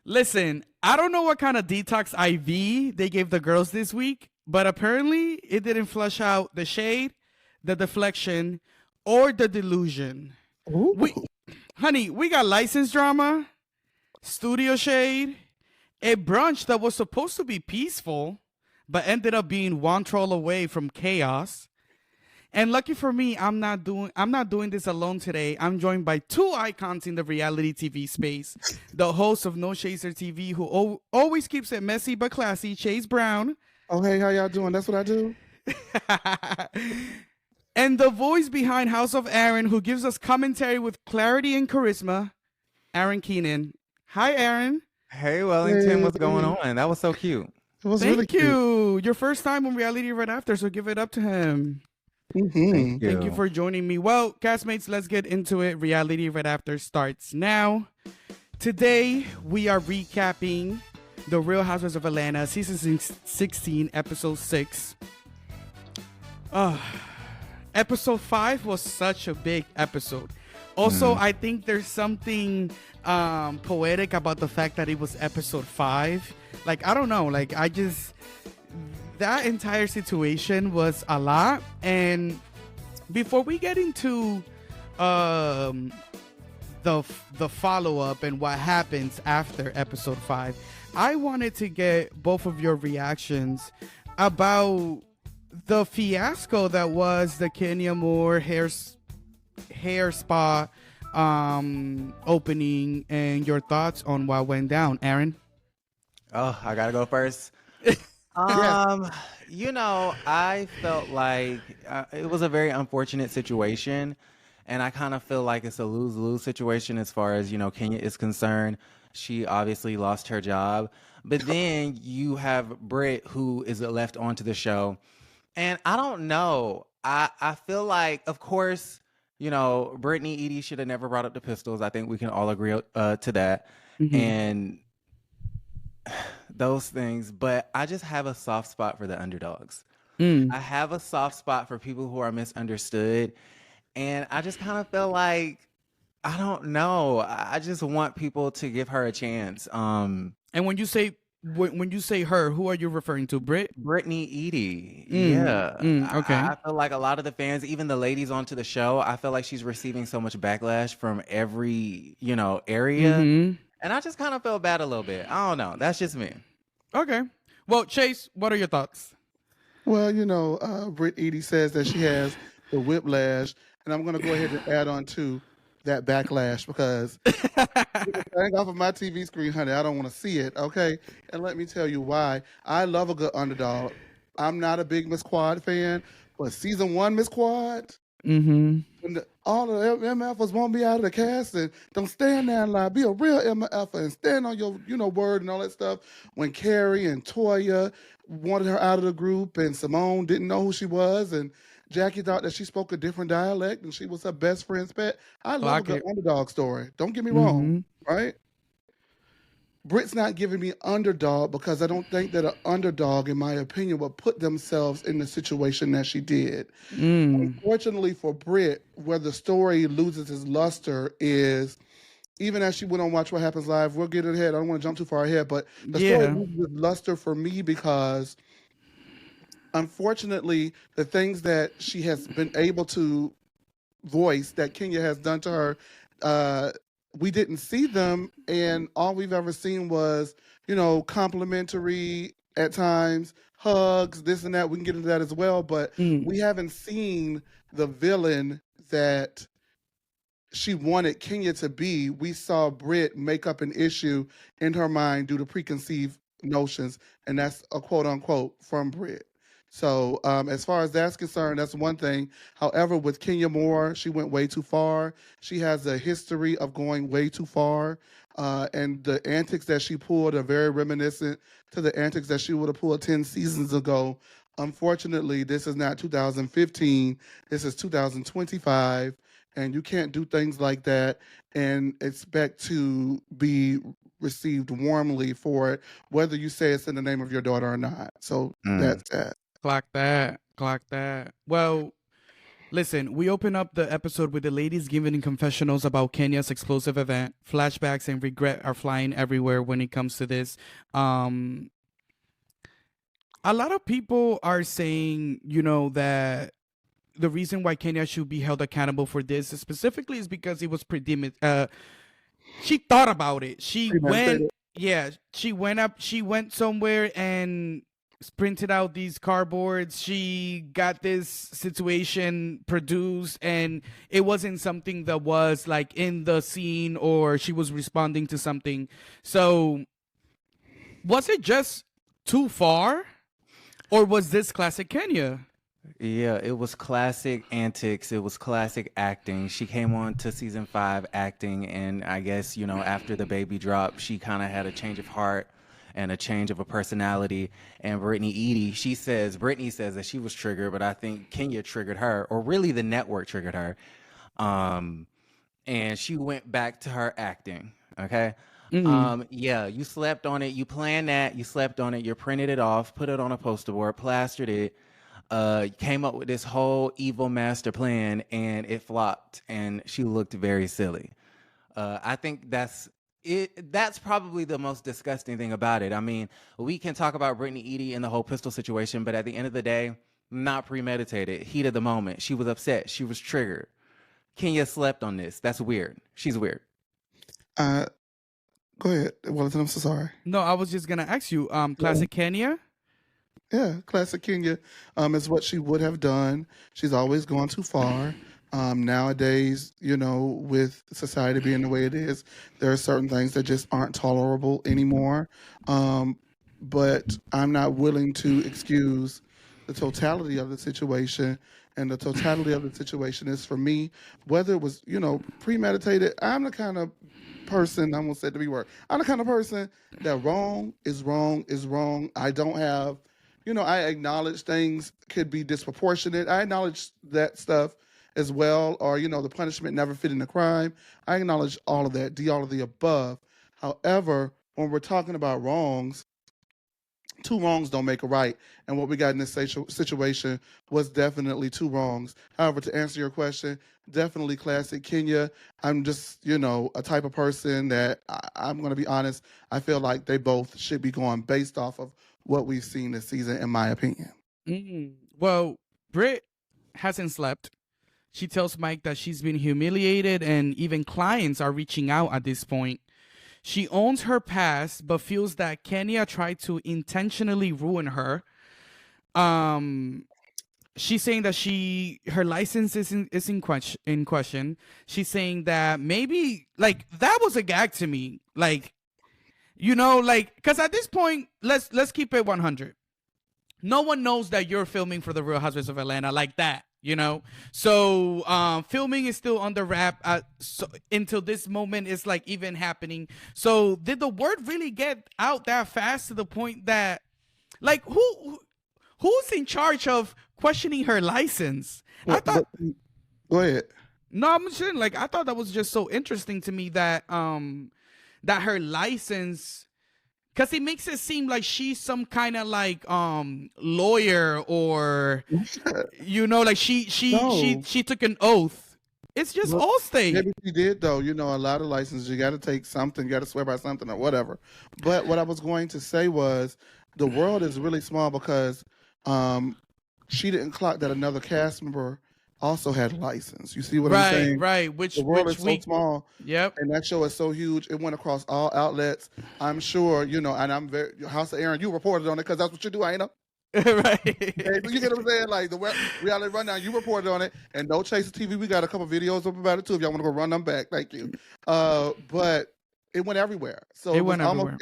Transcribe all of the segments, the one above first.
Listen, I don't know what kind of detox IV they gave the girls this week, but apparently it didn't flush out the shade, the deflection, or the delusion. Ooh. We, honey, we got license drama, studio shade, a brunch that was supposed to be peaceful, but ended up being one troll away from chaos. And lucky for me, I'm not doing this alone today. I'm joined by two icons in the reality TV space. The host of No Chaser TV, who always keeps it messy but classy, Chase Brown. Oh, hey, how y'all doing? That's what I do. And the voice behind House of Aaron, who gives us commentary with clarity and charisma, Aaron Keenan. Hi, Aaron. Hey, Wellington, what's going Hey. on? That was so cute. It was really Thank you. Your first time on Reality Right After, so give it up to him. cute. Thank you. Thank you for joining me. Well, castmates, let's get into it. Reality Right After starts now. Today, we are recapping The Real Housewives of Atlanta, season 16, episode 6. Episode 5 was such a big episode. Also, I think there's something poetic about the fact that it was episode 5. Like, I don't know. Like, that entire situation was a lot. And before we get into the follow-up and what happens after episode 5, I wanted to get both of your reactions about the fiasco that was the Kenya Moore hair spa opening, and your thoughts on what went down, Aaron. Oh, I gotta go first. I felt like it was a very unfortunate situation, and I kind of feel like it's a lose-lose situation as far as, Kenya is concerned. She obviously lost her job, but then you have Brit, who is left onto the show. And I don't know. I feel like, of course, Brittany Edie should have never brought up the pistols. I think we can all agree to that. Mhm. And those things. But I just have a soft spot for the underdogs. I have a soft spot for people who are misunderstood. And I just kind of feel like, I don't know. I just want people to give her a chance. And when you say her, who are you referring to? Brittany Edie. Yeah. Okay. I feel like a lot of the fans, even the ladies onto the show, I feel like she's receiving so much backlash from every, area. Mhm. And I just kind of feel bad a little bit. I don't know. That's just me. Okay. Well, Chase, what are your thoughts? Well, Britt Edie says that she has the whiplash, and I'm going to go ahead and add on to that backlash because hang off of my TV screen, honey. I don't want to see it, okay? And let me tell you why. I love a good underdog. I'm not a big Miss Quad fan, but season 1 Miss Quad, Mm-hmm. when all the MFers won't be out of the cast and don't stand there and lie. Be a real MF and stand on your, word and all that stuff. When Carrie and Toya wanted her out of the group and Simone didn't know who she was and Jackie thought that she spoke a different dialect and she was her best friend's pet. I love Clock a good it. underdog story. Don't get me Mm-hmm. wrong, right? Brit's not giving me underdog because I don't think that an underdog, in my opinion, would put themselves in the situation that she did. Unfortunately for Brit, where the story loses its luster is, even as she went on Watch What Happens Live, we'll get ahead. I don't want to jump too far ahead, but the story Yeah. loses its luster for me because, unfortunately, the things that she has been able to voice that Kenya has done to her, we didn't see them, and all we've ever seen was, complimentary at times, hugs, this and that. We can get into that as well, but we haven't seen the villain that she wanted Kenya to be. We saw Brit make up an issue in her mind due to preconceived notions, and that's a quote unquote from Brit. So as far as that's concerned, that's one thing. However, with Kenya Moore, she went way too far. She has a history of going way too far. And the antics that she pulled are very reminiscent to the antics that she would have pulled 10 seasons ago. Unfortunately, this is not 2015. This is 2025. And you can't do things like that and expect to be received warmly for it, whether you say it's in the name of your daughter or not. So that's that. Clock that. Well, Listen, we open up the episode with the ladies giving confessionals about Kenya's explosive event. Flashbacks and regret are flying everywhere when it comes to this. Um, a lot of people are saying, that the reason why Kenya should be held accountable for this specifically is because it was she thought about it. Premeditated. She went somewhere and printed out these cardboards. She got this situation produced, and it wasn't something that was like in the scene or she was responding to something. So was it just too far, or was this classic Kenya? Yeah, it was classic antics. It was classic acting. She came on to season 5 acting, and I guess, after the baby drop, she kind of had a change of heart and a change of a personality. And Brittany says that she was triggered, but I think Kenya triggered her, or really the network triggered her. And she went back to her acting. Okay. Yeah, you slept on it. You planned that. You slept on it. You printed it off, put it on a poster board, plastered it. Came up with this whole evil master plan, and it flopped, and she looked very silly. I think that's it. That's probably the most disgusting thing about it. I mean, we can talk about Brittany Edie and the whole pistol situation, but at the end of the day, not premeditated. Heat of the moment. She was upset. She was triggered. Kenya slept on this. That's weird. She's weird. Go ahead, Wellington. I'm so sorry. No, I was just gonna ask you. Classic Kenya. Yeah, classic Kenya is what she would have done. She's always gone too far. Nowadays, with society being the way it is, there are certain things that just aren't tolerable anymore. But I'm not willing to excuse the totality of the situation. And the totality of the situation is, for me, whether it was, premeditated. I'm the kind of person, I'm going to say the B word, I'm the kind of person that wrong is wrong is wrong. I don't have... I acknowledge things could be disproportionate. I acknowledge that stuff as well, or, the punishment never fitting the crime. I acknowledge all of that, all of the above. However, when we're talking about wrongs, 2 wrongs don't make a right. And what we got in this situation was definitely 2 wrongs. However, to answer your question, definitely classic Kenya. I'm just, a type of person that I'm going to be honest. I feel like they both should be going based off of what we've seen this season, in my opinion. Well, Brit hasn't slept. She tells Mike that she's been humiliated, and even clients are reaching out at this point. She owns her past, but feels that Kenya tried to intentionally ruin her. She's saying that her license is in question. She's saying that maybe, like, that was a gag to me. Like, because at this point, let's keep it 100. No one knows that you're filming for the Real Housewives of Atlanta like that, So filming is still under wrap until this moment is like even happening. So did the word really get out that fast to the point that, like, who's in charge of questioning her license? Well, go ahead. No, I'm saying, like, I thought that was just so interesting to me that that her license, because it makes it seem like she's some kind of like lawyer, or like she took an oath. It's just Allstate. Maybe she did, though. A lot of licenses, you got to take something, you got to swear by something or whatever. But what I was going to say was, the world is really small, because she didn't clock that another cast member also had a license. You see what I'm saying? Right. The world is so small. Yep. And that show is so huge. It went across all outlets. I'm sure, and I'm very... House of Aaron, you reported on it, because that's what you do, ain't it? Right. You get what I'm saying? Like, the reality rundown, you reported on it. And No Chaser TV, we got a couple videos up about it, too, if y'all want to go run them back. Thank you. But it went everywhere. So it went everywhere.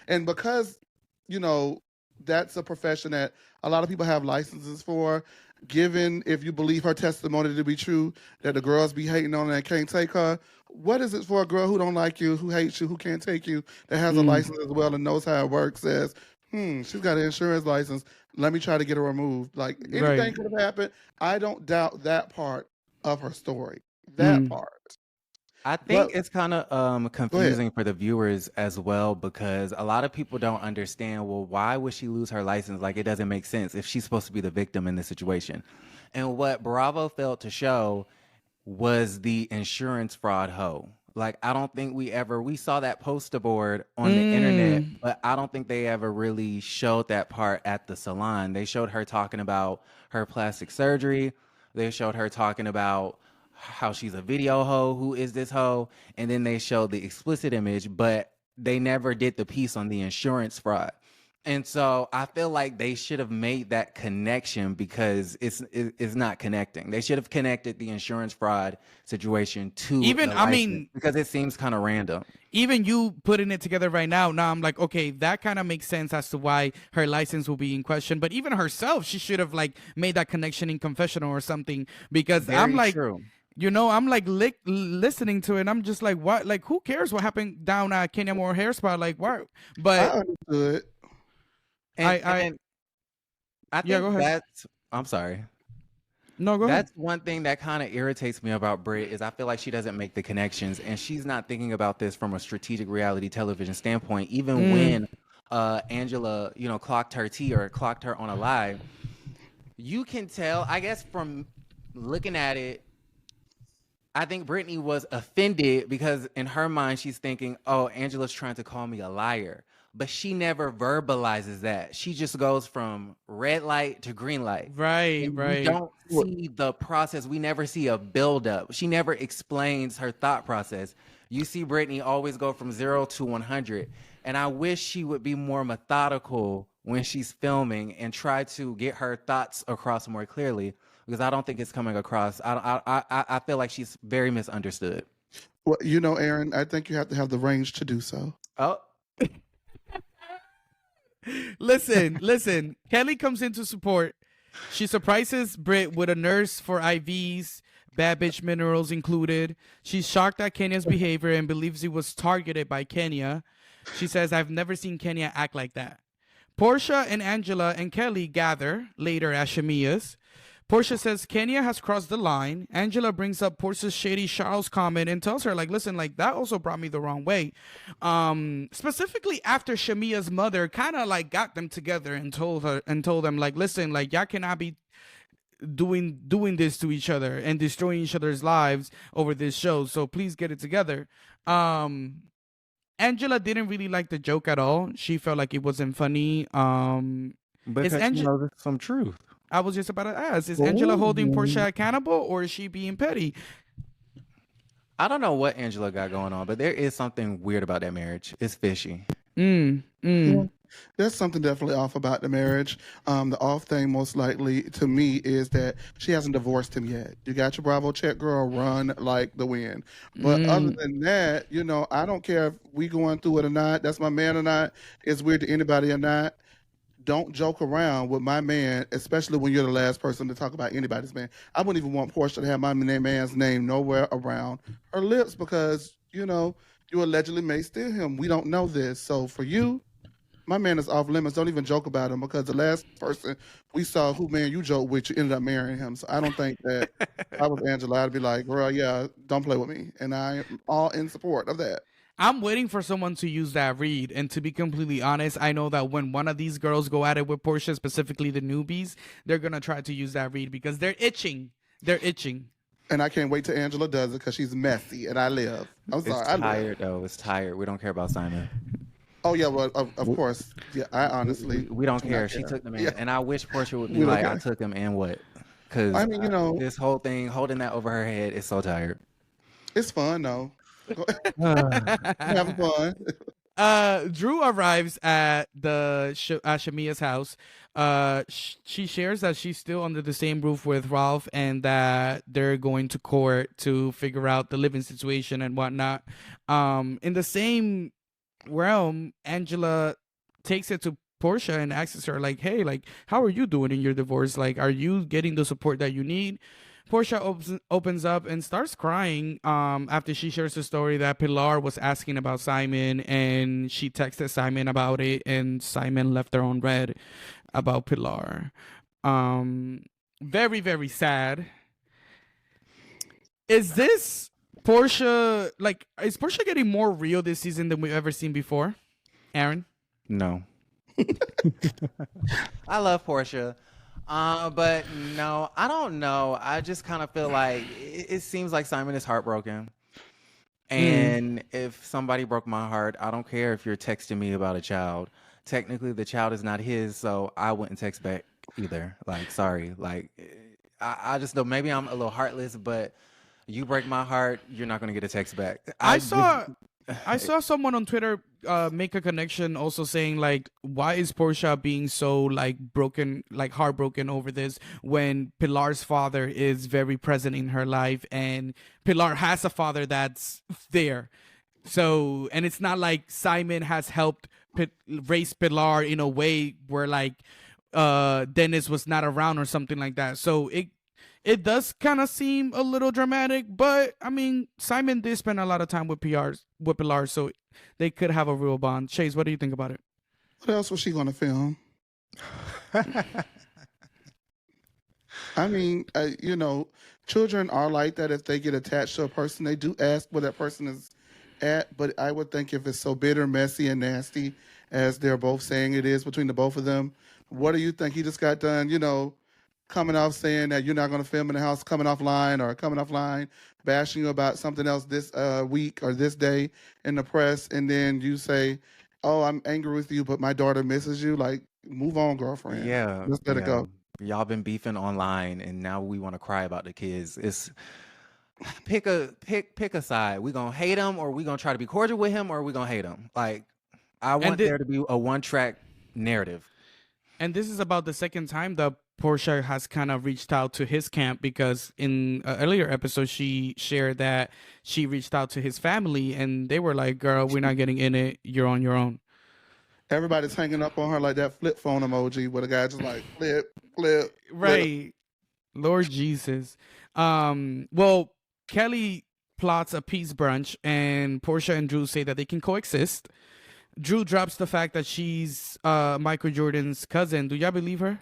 And because, that's a profession that a lot of people have licenses for. Given, if you believe her testimony to be true, that the girls be hating on her and can't take her, what is it for a girl who don't like you, who hates you, who can't take you, that has a license as well and knows how it works, says, she's got an insurance license, let me try to get her removed. Like, anything could have happened. I don't doubt that part of her story. That part. I think it's kind of confusing for the viewers as well, because a lot of people don't understand, well, why would she lose her license? Like, it doesn't make sense if she's supposed to be the victim in this situation. And what Bravo failed to show was the insurance fraud hoe. Like, I don't think we saw that poster board on the internet, but I don't think they ever really showed that part at the salon. They showed her talking about her plastic surgery. They showed her talking about how she's a video hoe. Who is this hoe? And then they showed the explicit image, but they never did the piece on the insurance fraud. And so I feel like they should have made that connection because it's not connecting. They should have connected the insurance fraud situation to Even, the I license, mean, because it seems kind of random. even you putting it together right now, I'm like, okay, that kind of makes sense as to why her license will be in question. But even herself, she should have like made that connection in confessional or something, because I'm Very like, true. you know, I'm like listening to it, and I'm just like, what? Like, who cares what happened down at Kenya Moore hair spa? Like, what? I But understood. And I yeah, go think ahead. I'm sorry. No, go ahead. That's one thing that kind of irritates me about Brit is I feel like she doesn't make the connections, and she's not thinking about this from a strategic reality television standpoint. Even when Angela, clocked her tea or clocked her on a lie, you can tell, I guess, from looking at it, I think Brittany was offended because in her mind, she's thinking, oh, Angela's trying to call me a liar. But she never verbalizes that. She just goes from red light to green light. Right, And we right. don't see the process. We never see a buildup. She never explains her thought process. You see Brittany always go from 0 to 100. And I wish she would be more methodical when she's filming and try to get her thoughts across more clearly, because I don't think it's coming across. I feel like she's very misunderstood. Well, Aaron, I think you have to have the range to do so. Oh, Listen. Kelly comes in to support. She surprises Brit with a nurse for IVs, bad bitch minerals included. She's shocked at Kenya's behavior and believes he was targeted by Kenya. She says, I've never seen Kenya act like that. Porsha and Angela and Kelly gather later at Shamia's. Porsha says Kenya has crossed the line. Angela brings up Porsha's shady Charles comment and tells her, like, listen, like, that also brought me the wrong way. Specifically after Shamia's mother kind of like got them together and told them, like, listen, like, y'all cannot be doing this to each other and destroying each other's lives over this show. So please get it together. Angela didn't really like the joke at all. She felt like it wasn't funny. because there's some truth. I was just about to ask, is Angela holding Porsha accountable, or is she being petty? I don't know what Angela got going on, but there is something weird about that marriage. It's fishy. There's something definitely off about the marriage. The off thing, most likely, to me, is that she hasn't divorced him yet. You got your Bravo check, girl, run like the wind. But other than that, I don't care if we going through it or not. That's my man or not. It's weird to anybody or not. Don't joke around with my man, especially when you're the last person to talk about anybody's man. I wouldn't even want Porsha to have my man's name nowhere around her lips because, you allegedly may steal him. We don't know this. So for you, my man is off limits. Don't even joke about him, because the last person we saw who man you joke with, you ended up marrying him. So I don't think that if I was Angela, I'd be like, girl, yeah, don't play with me. And I am all in support of that. I'm waiting for someone to use that read. And to be completely honest, I know that when one of these girls go at it with Porsha, specifically the newbies, they're going to try to use that read because they're itching. They're itching. And I can't wait till Angela does it because she's messy and I live. I'm sorry. It's tired, though. It's tired. We don't care about Simon. Oh, yeah, well, of course. Yeah, I honestly. We don't do care. not She took the man. Yeah. And I wish Porsha would be We don't like, I care. took him and what? Because I mean, this whole thing, holding that over her head, is so tired. it's fun, though. Having fun. Drew arrives at Shamia's house. She shares that she's still under the same roof with Ralph and that they're going to court to figure out the living situation and whatnot. In the same realm, Angela takes it to Porsha and asks her, like, hey, like, how are you doing in your divorce? Like, are you getting the support that you need? Porsha opens up and starts crying after she shares the story that Pilar was asking about Simon, and she texted Simon about it, and Simon left her on red about Pilar. Very, very sad. Is Porsha getting more real this season than we've ever seen before? Aaron? No. I love Porsha. But no, I don't know. I just kind of feel like it seems like Simon is heartbroken. Mm. And if somebody broke my heart, I don't care if you're texting me about a child. Technically, the child is not his, so I wouldn't text back either. Like, sorry. Like, I just know maybe I'm a little heartless, but you break my heart, you're not gonna get a text back. I saw I saw someone on Twitter make a connection also saying like, why is Portia being so like broken, like heartbroken over this when Pilar's father is very present in her life and Pilar has a father that's there. So, and it's not like Simon has helped raise Pilar in a way where like Dennis was not around or something like that. So it does kind of seem a little dramatic, but I mean, Simon did spend a lot of time with Pilar, so they could have a real bond. Chase, what do you think about it? What else was she going to film? I mean, children are like that. If they get attached to a person, they do ask where that person is at. But I would think if it's so bitter, messy, and nasty as they're both saying it is between the both of them, what do you think? He just got done, coming off saying that you're not going to film in the house, coming offline, bashing you about something else this week or this day in the press, and then you say, "Oh, I'm angry with you, but my daughter misses you." Like, move on, girlfriend. Yeah, Let's let it go. Y'all been beefing online, and now we want to cry about the kids. It's pick a side. We gonna hate him, or we gonna try to be cordial with him, or we gonna hate him. Like, I want there to be a one-track narrative. And this is about the second time that Portia has kind of reached out to his camp because in an earlier episode she shared that she reached out to his family and they were like, "Girl, we're not getting in it. You're on your own." Everybody's hanging up on her like that flip phone emoji where the guy just like flip, flip. Right. Lord Jesus. Well, Kelly plots a peace brunch and Portia and Drew say that they can coexist. Drew drops the fact that she's Michael Jordan's cousin. Do y'all believe her?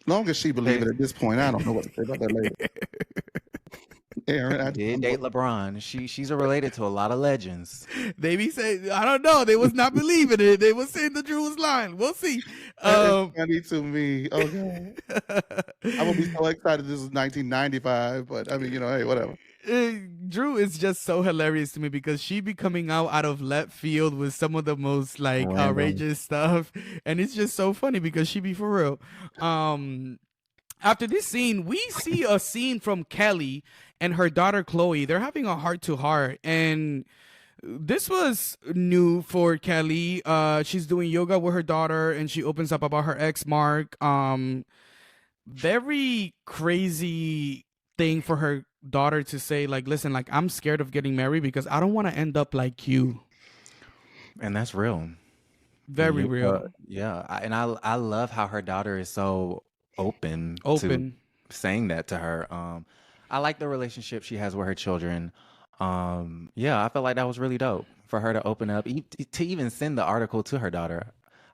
Long as she believes it at this point, I don't know what to say about that lady. Aaron, I Did date LeBron. She's related to a lot of legends. They be saying, I don't know. They was not believing it. They was saying the Drew was lying. We'll see. It's funny to me. Okay. I would be so excited this is 1995, but I mean, hey, whatever. Drew is just so hilarious to me because she be coming out of left field with some of the most like Random. outrageous stuff, and it's just so funny because she be for real. After this scene, we see a scene from Kelly and her daughter Chloe. They're having a heart to heart, and this was new for Kelly. She's doing yoga with her daughter, and she opens up about her ex Mark. Very crazy thing for her daughter to say, like, listen, like, I'm scared of getting married because I don't want to end up like you. And that's real. Very real. Yeah. I love how her daughter is so open to saying that to her. I like the relationship she has with her children. Yeah, I felt like that was really dope for her to open up, to even send the article to her daughter.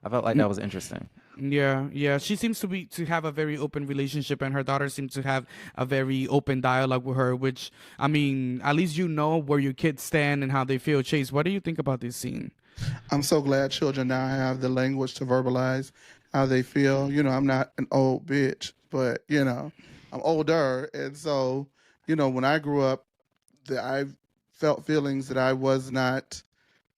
I felt like that was interesting. Yeah. She seems to have a very open relationship, and her daughter seems to have a very open dialogue with her, which, I mean, at least you know where your kids stand and how they feel. Chase, what do you think about this scene? I'm so glad children now have the language to verbalize how they feel. I'm not an old bitch, but, I'm older. And so, when I grew up, I felt feelings that I was not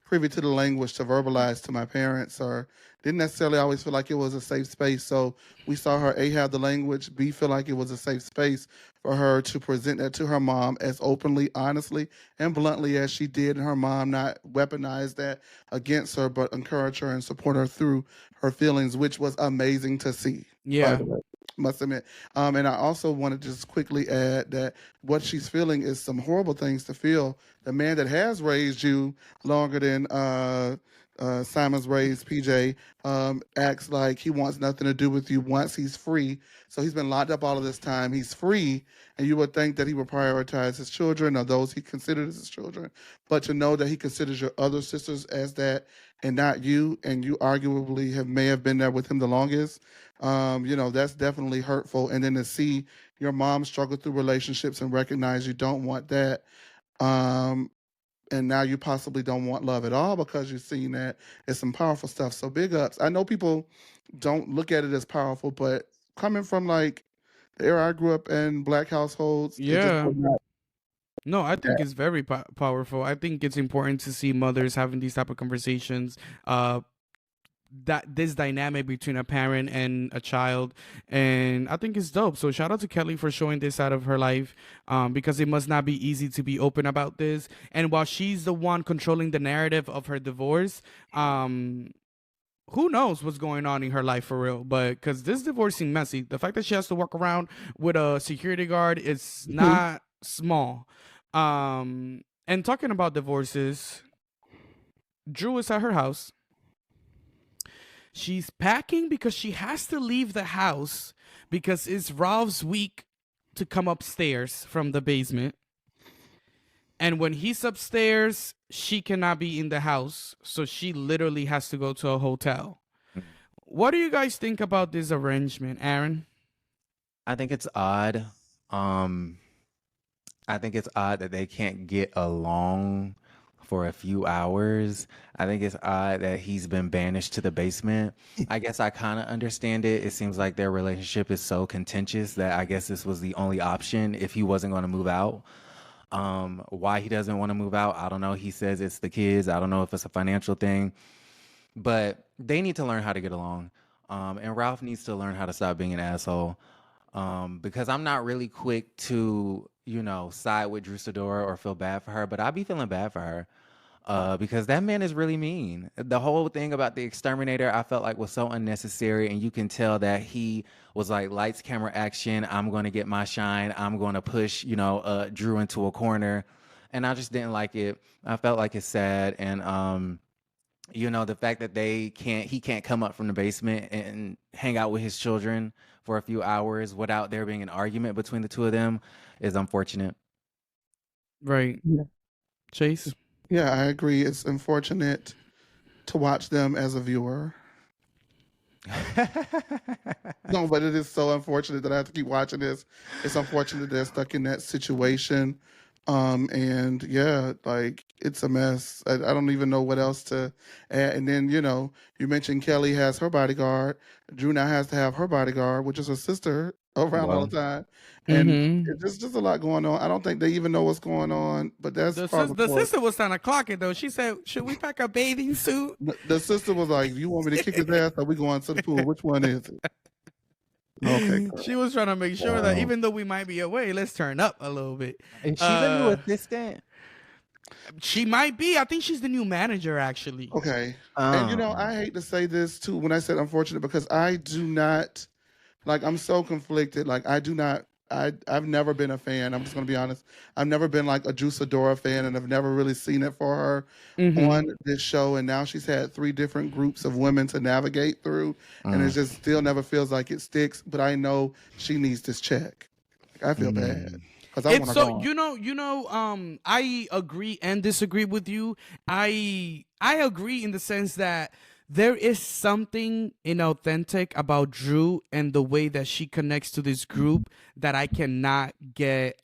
privy to the language to verbalize to my parents, or didn't necessarily always feel like it was a safe space. So we saw her, A, have the language, B, feel like it was a safe space for her to present that to her mom as openly, honestly, and bluntly as she did, and her mom not weaponize that against her, but encourage her and support her through her feelings, which was amazing to see. Yeah. By the way, must admit. And I also want to just quickly add that what she's feeling is some horrible things to feel. The man that has raised you longer than Simon's raised PJ acts like he wants nothing to do with you once he's free. So he's been locked up all of this time. He's free, and you would think that he would prioritize his children or those he considers his children. But to know that he considers your other sisters as that and not you, and you arguably may have been there with him the longest, that's definitely hurtful. And then to see your mom struggle through relationships and recognize you don't want that, and and now you possibly don't want love at all because you've seen that it's some powerful stuff. So big ups. I know people don't look at it as powerful, but coming from like the era I grew up in, black households, it just Yeah. was not No, I think that. it's very powerful. I think it's important to see mothers having these type of conversations. That this dynamic between a parent and a child, and I think it's dope. So shout out to Kelly for showing this side of her life, because it must not be easy to be open about this. And while she's the one controlling the narrative of her divorce, who knows what's going on in her life for real? But because this divorce seems messy, the fact that she has to walk around with a security guard is not small. And talking about divorces, Drew is at her house. She's packing because she has to leave the house because it's Ralph's week to come upstairs from the basement. And when he's upstairs, she cannot be in the house. So she literally has to go to a hotel. What do you guys think about this arrangement, Aaron? I think it's odd. I think it's odd that they can't get along for a few hours. I think it's odd that he's been banished to the basement. I guess I kind of understand it. It seems like their relationship is so contentious that I guess this was the only option if he wasn't going to move out. Why he doesn't want to move out, I don't know. He says it's the kids. I don't know if it's a financial thing, but they need to learn how to get along. And Ralph needs to learn how to stop being an asshole. Because I'm not really quick to, side with Drew Sidora or feel bad for her, but I be feeling bad for her. Because that man is really mean. The whole thing about the exterminator, I felt like was so unnecessary, and you can tell that he was like, lights, camera, action. I'm going to get my shine. I'm going to push, Drew into a corner, and I just didn't like it. I felt like it's sad, and the fact that he can't come up from the basement and hang out with his children for a few hours without there being an argument between the two of them is unfortunate. Right. Yeah. Chase? Yeah, I agree. It's unfortunate to watch them as a viewer. No, but it is so unfortunate that I have to keep watching this. It's unfortunate they're stuck in that situation. And yeah, like it's a mess. I don't even know what else to add. And then, you mentioned Kelly has her bodyguard. Drew now has to have her bodyguard, which is her sister around all the time. And it's just a lot going on. I don't think they even know what's going on, but that's The part of the course. sister was trying to clock it though. She said, "Should we pack a bathing suit?" The sister was like, "You want me to kick his ass or we going to the pool? Which one is it?" Okay. She was trying to make sure that even though we might be away, let's turn up a little bit. Is she the new assistant? She might be. I think she's the new manager, actually. Okay. And I hate to say this too when I said unfortunate because I do not, I'm so conflicted. I've never been a fan. I'm just going to be honest. I've never been like a Drew Sidora fan, and I've never really seen it for her on this show. And now she's had 3 different groups of women to navigate through, and it just still never feels like it sticks. But I know she needs this check. I feel bad because I want to go. I agree and disagree with you. I agree in the sense that there is something inauthentic about Drew and the way that she connects to this group that I cannot get.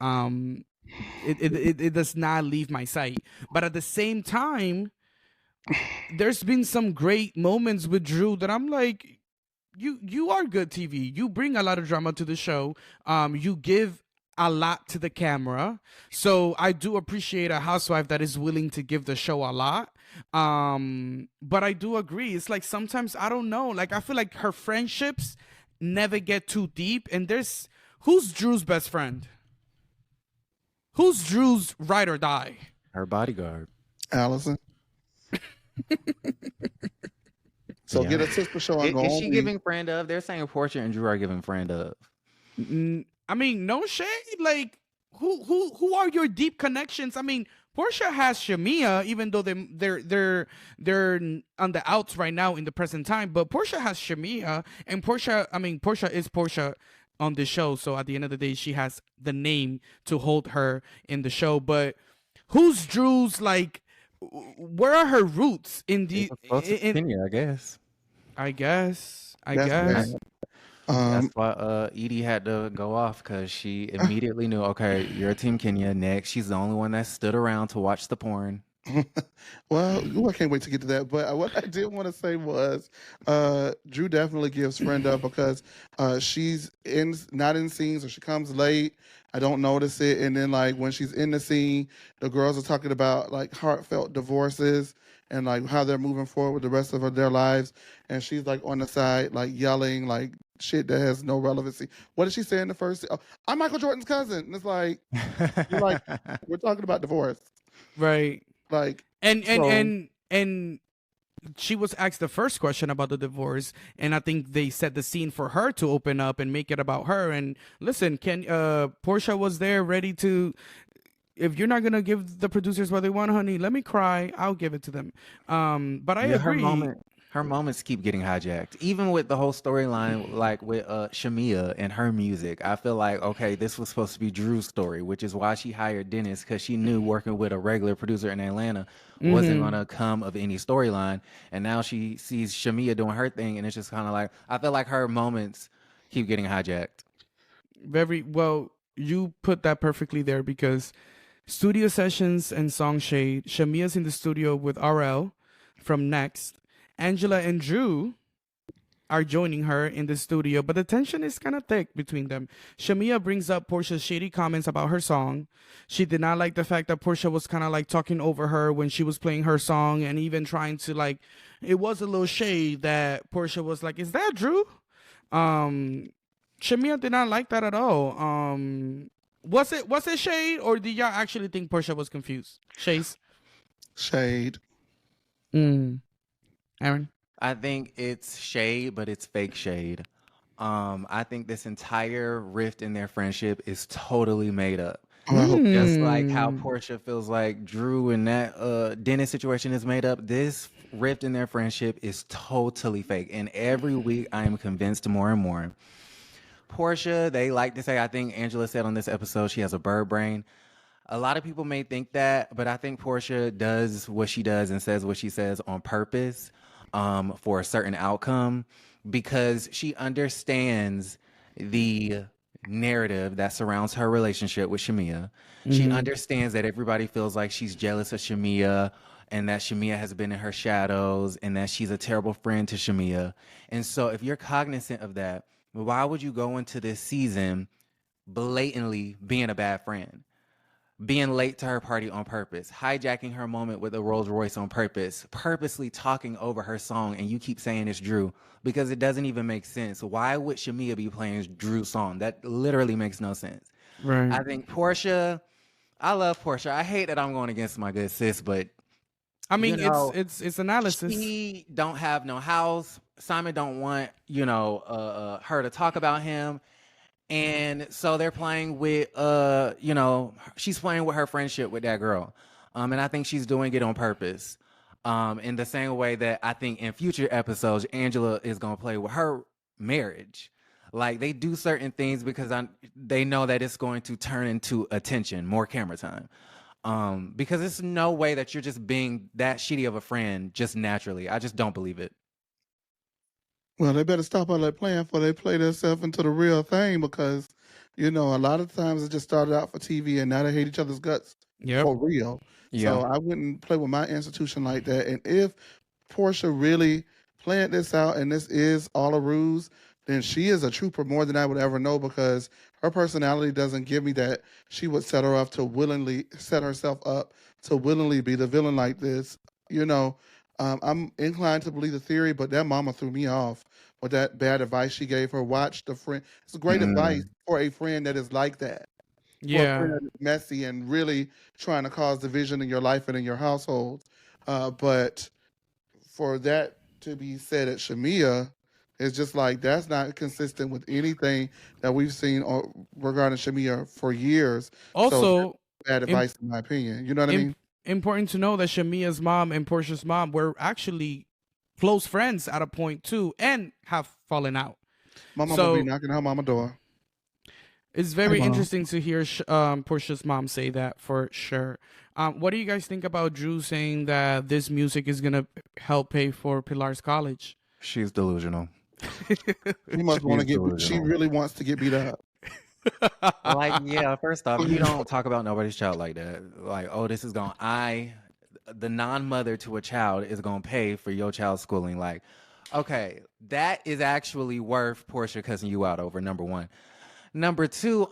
It does not leave my sight. But at the same time, there's been some great moments with Drew that I'm like, you are good TV. You bring a lot of drama to the show. You give a lot to the camera. So I do appreciate a housewife that is willing to give the show a lot. But I do agree. It's like sometimes I don't know. Like I feel like her friendships never get too deep. And who's Drew's best friend? Who's Drew's ride or die? Her bodyguard. Allison. So get a sister show and go. Is she giving friend of? They're saying Porsha and Drew are giving friend of. I mean, no shade. Like who are your deep connections? I mean, Porsha has Shamia, even though they're on the outs right now in the present time. But Porsha has Shamia, and Porsha is Porsha on the show. So at the end of the day, she has the name to hold her in the show. But who's Drew's like? Where are her roots in the? Kenya, I guess. I guess. That's That's why Edie had to go off because she immediately knew, okay, you're Team Kenya next. She's the only one that stood around to watch the porn. Well, ooh, I can't wait to get to that. But what I did want to say was, Drew definitely gives friend up because she's in not in scenes or she comes late. I don't notice it, and then like when she's in the scene, the girls are talking about like heartfelt divorces and like how they're moving forward with the rest of their lives, and she's like on the side like yelling like shit that has no relevancy. What did she say in the first? Oh, I'm Michael Jordan's cousin. And it's like you're like we're talking about divorce, Right. like And and so. and and she was asked the first question about the divorce, and I think they set the scene for her to open up and make it about her. And listen, can Portia was there ready to, if you're not gonna give the producers what they want, honey, let me cry. I'll give it to them. But I Yeah, agree. her moments keep getting hijacked. Even with the whole storyline, like with Shamia and her music, I feel like okay, this was supposed to be Drew's story, which is why she hired Dennis because she knew working with a regular producer in Atlanta wasn't Mm-hmm. gonna come of any storyline. And now she sees Shamia doing her thing, and it's just kind of like I feel like her moments keep getting hijacked. Very well. You put that perfectly there because studio sessions and song shade. Shamia's in the studio with RL from Next. Angela and Drew are joining her in the studio, but the tension is kind of thick between them. Shamia brings up Portia's shady comments about her song. She did not like the fact that Portia was kind of like talking over her when she was playing her song and even trying to like, it was a little shade that Portia was like, "Is that Drew?" Um, Shamia did not like that at all. Was it shade or did y'all actually think Portia was confused? Chase. Shade. Mm. Aaron. I think it's shade, but it's fake shade. I think this entire rift in their friendship is totally made up. Oh, I hope. Just like how Mm. Portia feels like Drew and that Dennis situation is made up, this rift in their friendship is totally fake. And every week I am convinced more and more. Portia, they like to say, I think Angela said on this episode, she has a bird brain. A lot of people may think that, but I think Portia does what she does and says what she says on purpose for a certain outcome because she understands the narrative that surrounds her relationship with Shamia. She Mm-hmm. understands that everybody feels like she's jealous of Shamia and that Shamia has been in her shadows and that she's a terrible friend to Shamia. And so if you're cognizant of that, why would you go into this season blatantly being a bad friend? Being late to her party on purpose, hijacking her moment with a Rolls Royce on purpose, purposely talking over her song, and you keep saying it's Drew because it doesn't even make sense. Why would Shamia be playing Drew's song? That literally makes no sense. Right. I think Portia, I love Portia. I hate that I'm going against my good sis, but I you mean, it's know, it's it's analysis. she don't have no house. Simon don't want, her to talk about him. And so they're playing with she's playing with her friendship with that girl. And I think she's doing it on purpose. In the same way that I think in future episodes Angela is going to play with her marriage. Like they do certain things because they know that it's going to turn into attention, more camera time. Because it's no way that you're just being that shitty of a friend just naturally. I just don't believe it. Well, they better stop all that playing before they play themselves into the real thing because, a lot of times it just started out for TV and now they hate each other's guts Yep. for real. Yeah. So I wouldn't play with my institution like that. And if Portia really planned this out and this is all a ruse, then she is a trooper more than I would ever know because her personality doesn't give me that she would set herself up to willingly be the villain like this. You know, I'm inclined to believe the theory, but that mama threw me off with that bad advice she gave her. Watch the friend. It's great advice Mm. for a friend that is like that, for a Yeah. friend that is messy and really trying to cause division in your life and in your household. But for that to be said at Shamia, it's just like that's not consistent with anything that we've seen regarding Shamia for years. So that's Also, bad im- advice in my opinion. You know what I im- mean? important to know that Shamia's mom and Portia's mom were actually close friends at a point too, and have fallen out. My mama be So knocking her mama door. it's Hey, very mom. interesting to hear Portia's mom say that for sure. What do you guys think about Drew saying that this music is gonna help pay for Pilar's college? She's delusional. She must want to She's get. She delusional. really wants to get beat up. Like, yeah, first off, you don't talk about nobody's child like that. Like, oh, this is going. the non-mother to a child is gonna pay for your child's schooling. Like, okay, that is actually worth Porsha cussing you out over. Number one. Number two,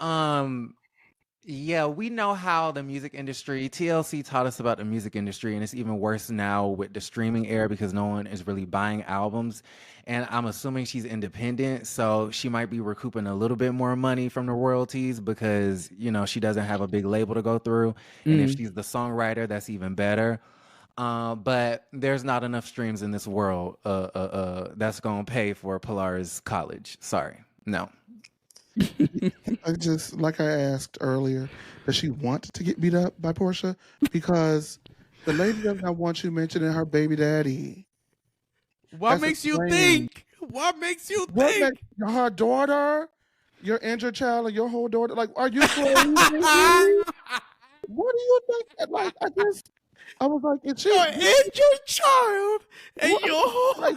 yeah, we know how the music industry, TLC taught us about the music industry, and it's even worse now with the streaming era because no one is really buying albums. And I'm assuming she's independent, so she might be recouping a little bit more money from the royalties because, you know, she doesn't have a big label to go through. And if she's the songwriter, that's even better. But there's not enough streams in this world that's going to pay for Pilar's college. Sorry. No. I just, like I asked earlier, does she want to get beat up by Porsha? Because the lady does not want you mentioning her baby daddy. What That's makes you insane. think? What makes you What think? makes her daughter, your injured child, or your whole daughter? Like, are you crazy? What do you think? Like, I was like, is she? Your injured child and What- your like,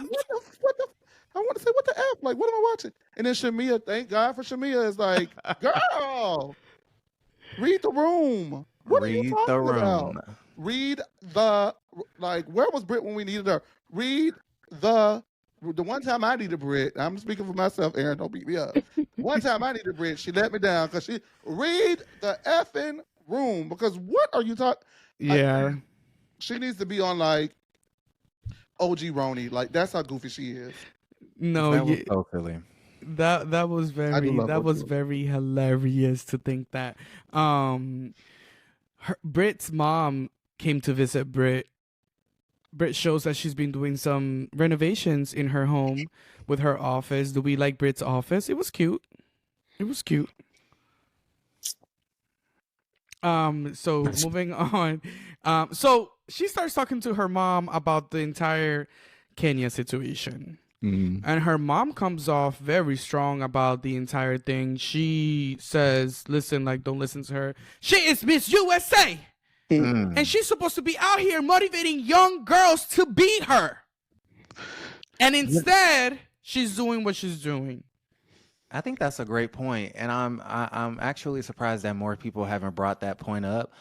what the? I want to say, what the F? Like, what am I watching? And then Shamia, thank God for Shamia, is like, girl, read the room. What are you Read talking the room. about? Read the, like, where was Brit when we needed her? Read the one time I needed Brit, I'm speaking for myself, Aaron, don't beat me up. One time I needed Brit, she let me down because she read the effing room. Because what are you talking? yeah. She needs to be on like OG Roni. Like, that's how goofy she is. No, That was so silly. that was love very hilarious to think that Brit's mom came to visit Brit. Brit shows that she's been doing some renovations in her home with her office. Do we like Brit's office? It was cute. It was cute. So moving on. So she starts talking to her mom about the entire Kenya situation. And her mom comes off very strong about the entire thing. She says, listen, like, don't listen to her. She is Miss USA. And she's supposed to be out here motivating young girls to beat her. And instead, she's doing what she's doing. I think that's a great point, and I'm actually surprised that more people haven't brought that point up,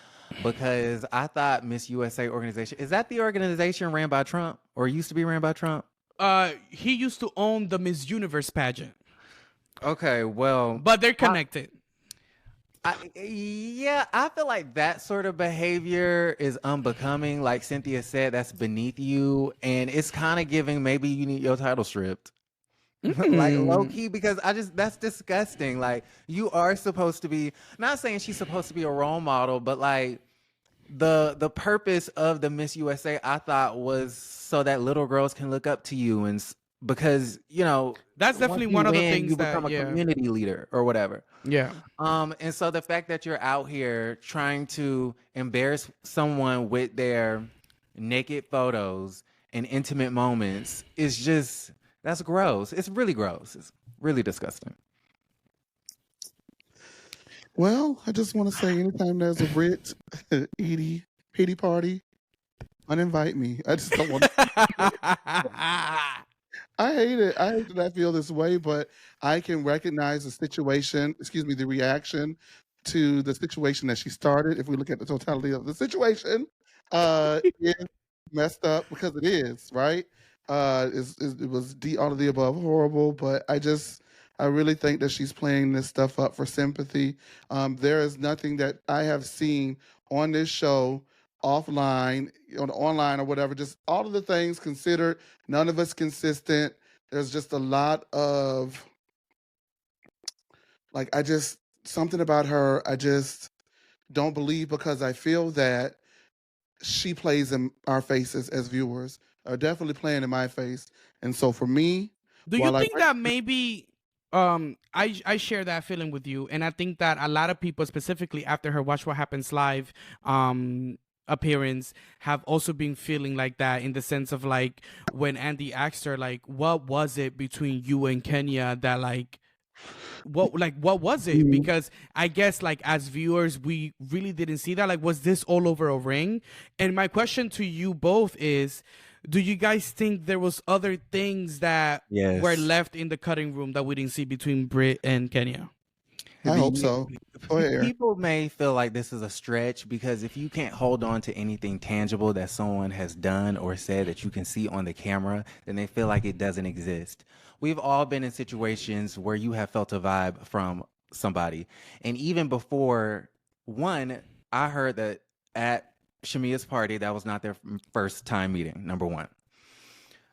because I thought Miss USA organization, is that the organization ran by Trump or used to be ran by Trump? He used to own the Miss Universe pageant. Okay, well, But they're connected. yeah, I feel like that sort of behavior is unbecoming. Like Cynthia said, that's beneath you, and it's kind of giving maybe you need your title stripped. Like low key, because that's disgusting. Like, you are supposed to be, not saying she's supposed to be a role model, but like the purpose of the Miss USA, I thought, was so that little girls can look up to you, and because, you know, That's definitely once you one of the win, things you that, become a community leader or whatever. Yeah. And so the fact that you're out here trying to embarrass someone with their naked photos and intimate moments is just, that's gross. It's really gross. It's really disgusting. Well, I just want to say, anytime there's a Brit, Edie, pity party, uninvite me. I just don't want I hate it. I hate that I feel this way, but I can recognize the situation, the reaction to the situation that she started. If we look at the totality of the situation, is messed up, because it is, right? It was all of the above horrible, but I really think that she's playing this stuff up for sympathy. There is nothing that I have seen on this show, offline, online or whatever, just all of the things considered, none of it's consistent. There's just a lot of, like, something about her, I just don't believe, because I feel that she plays in our faces as viewers, are definitely playing in my face. And so for me, Do you while think that maybe I share that feeling with you, and I think that a lot of people, specifically after her Watch What Happens Live appearance, have also been feeling like that, in the sense of, like, when Andy asked her, like, what was it between you and Kenya that, like, what was it? Because I guess, like, as viewers, we really didn't see that. Like, was this all over a ring? And my question to you both is, do you guys think there was other things that Yes. were left in the cutting room that we didn't see between Brit and Kenya? I hope so. Go ahead, Aaron. People may feel like this is a stretch because if you can't hold on to anything tangible that someone has done or said that you can see on the camera, then they feel like it doesn't exist. We've all been in situations where you have felt a vibe from somebody. And even before, one, I heard that at Shamia's party, that was not their first time meeting, number one.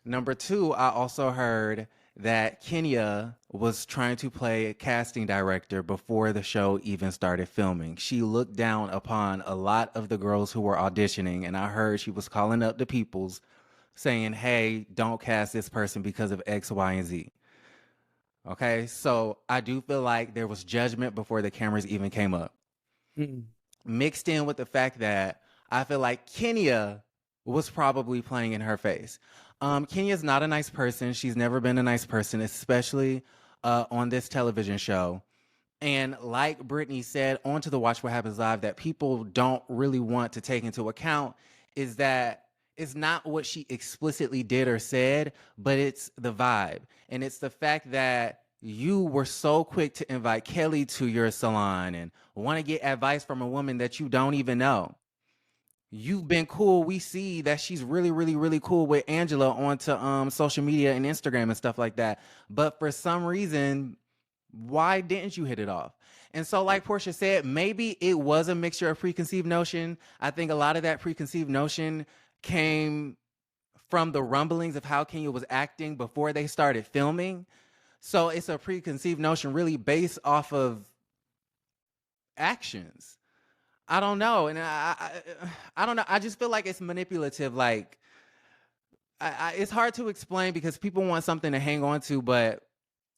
Number two, I also heard that Kenya was trying to play a casting director before the show even started filming. She looked down upon a lot of the girls who were auditioning, and I heard she was calling up the peoples saying, hey, don't cast this person because of X, Y, and Z. Okay, so I do feel like there was judgment before the cameras even came up. Mixed in with the fact that I feel like Kenya was probably playing in her face. Kenya's not a nice person. She's never been a nice person, especially on this television show. And like Brittany said, on to the Watch What Happens Live, that people don't really want to take into account is that it's not what she explicitly did or said, but it's the vibe. And it's the fact that you were so quick to invite Kelly to your salon and want to get advice from a woman that you don't even know. You've been cool. We see that she's really, really, really cool with Angela onto social media and Instagram and stuff like that. But for some reason, why didn't you hit it off? And so like Porsha said, maybe it was a mixture of preconceived notion. I think a lot of that preconceived notion came from the rumblings of how Kenya was acting before they started filming. So it's a preconceived notion really based off of actions. I don't know. And I don't know. I just feel like it's manipulative. Like, it's hard to explain because people want something to hang on to, but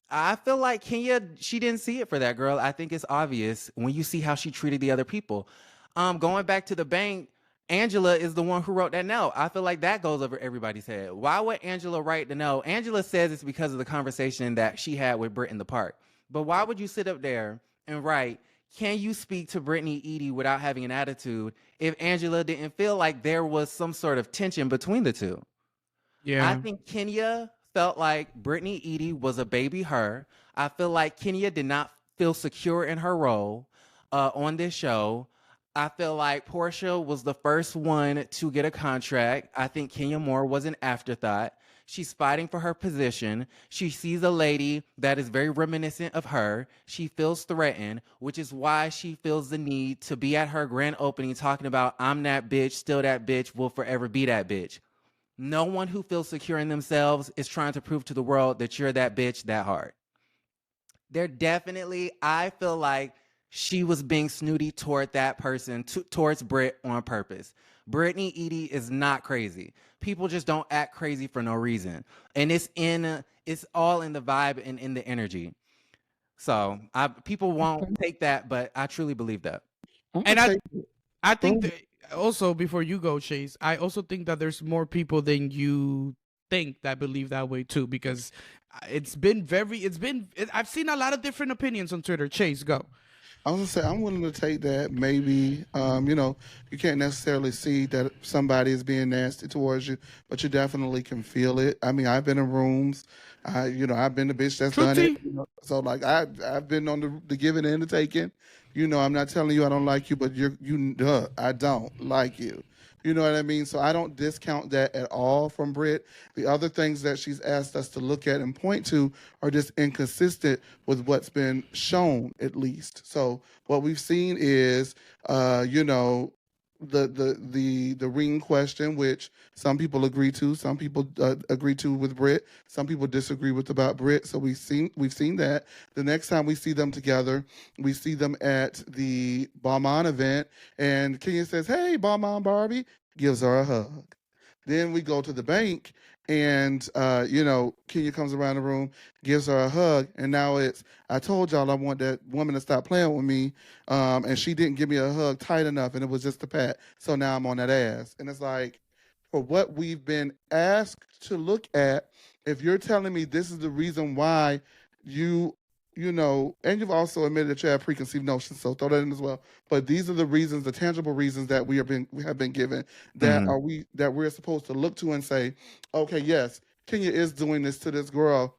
I feel like Kenya, she didn't see it for that girl. I think it's obvious when you see how she treated the other people. Going back to the bank, Angela is the one who wrote that note. I feel like that goes over everybody's head. Why would Angela write the note? Angela says it's because of the conversation that she had with Brit in the park. But why would you sit up there and write, can you speak to Brittany Edie without having an attitude if Angela didn't feel like there was some sort of tension between the two? Yeah. I think Kenya felt like Brittany Edie was a baby her. I feel like Kenya did not feel secure in her role on this show. I feel like Porsha was the first one to get a contract. I think Kenya Moore was an afterthought. She's fighting for her position. She sees a lady that is very reminiscent of her. She feels threatened, which is why she feels the need to be at her grand opening talking about, I'm that bitch, still that bitch, will forever be that bitch. No one who feels secure in themselves is trying to prove to the world that you're that bitch that hard. They're definitely, I feel like she was being snooty toward that person, towards Brit on purpose. Brittany Edie is not crazy. People just don't act crazy for no reason. And it's all in the vibe and in the energy. So people won't take that, but I truly believe that. And I think that also, before you go, Chase, I also think that there's more people than you think that believe that way too, because I've seen a lot of different opinions on Twitter. Chase, go. I was gonna say I'm willing to take that. Maybe you can't necessarily see that somebody is being nasty towards you, but you definitely can feel it. I mean, I've been in rooms. I've been the bitch that's done it. So like I've been on the giving and the taking. I'm not telling you I don't like you, but I don't like you. You know what I mean? So I don't discount that at all from Brit. The other things that she's asked us to look at and point to are just inconsistent with what's been shown, at least. So what we've seen is, the ring question, which some people agree to, some people agree to with Brit, some people disagree with about Brit. So we've seen that. The next time we see them together, we see them at the Balmain event, and Kenya says, "Hey, Balmain Barbie," gives her a hug. Then we go to the bank, and Kenya comes around the room, gives her a hug, and now it's, I told y'all I want that woman to stop playing with me, and she didn't give me a hug tight enough, and it was just a pat. So now I'm on that ass, and it's like, for what we've been asked to look at, if you're telling me this is the reason why and you've also admitted that you have preconceived notions, so throw that in as well. But these are the reasons, the tangible reasons that we have been given, that we're supposed to look to and say, okay, yes, Kenya is doing this to this girl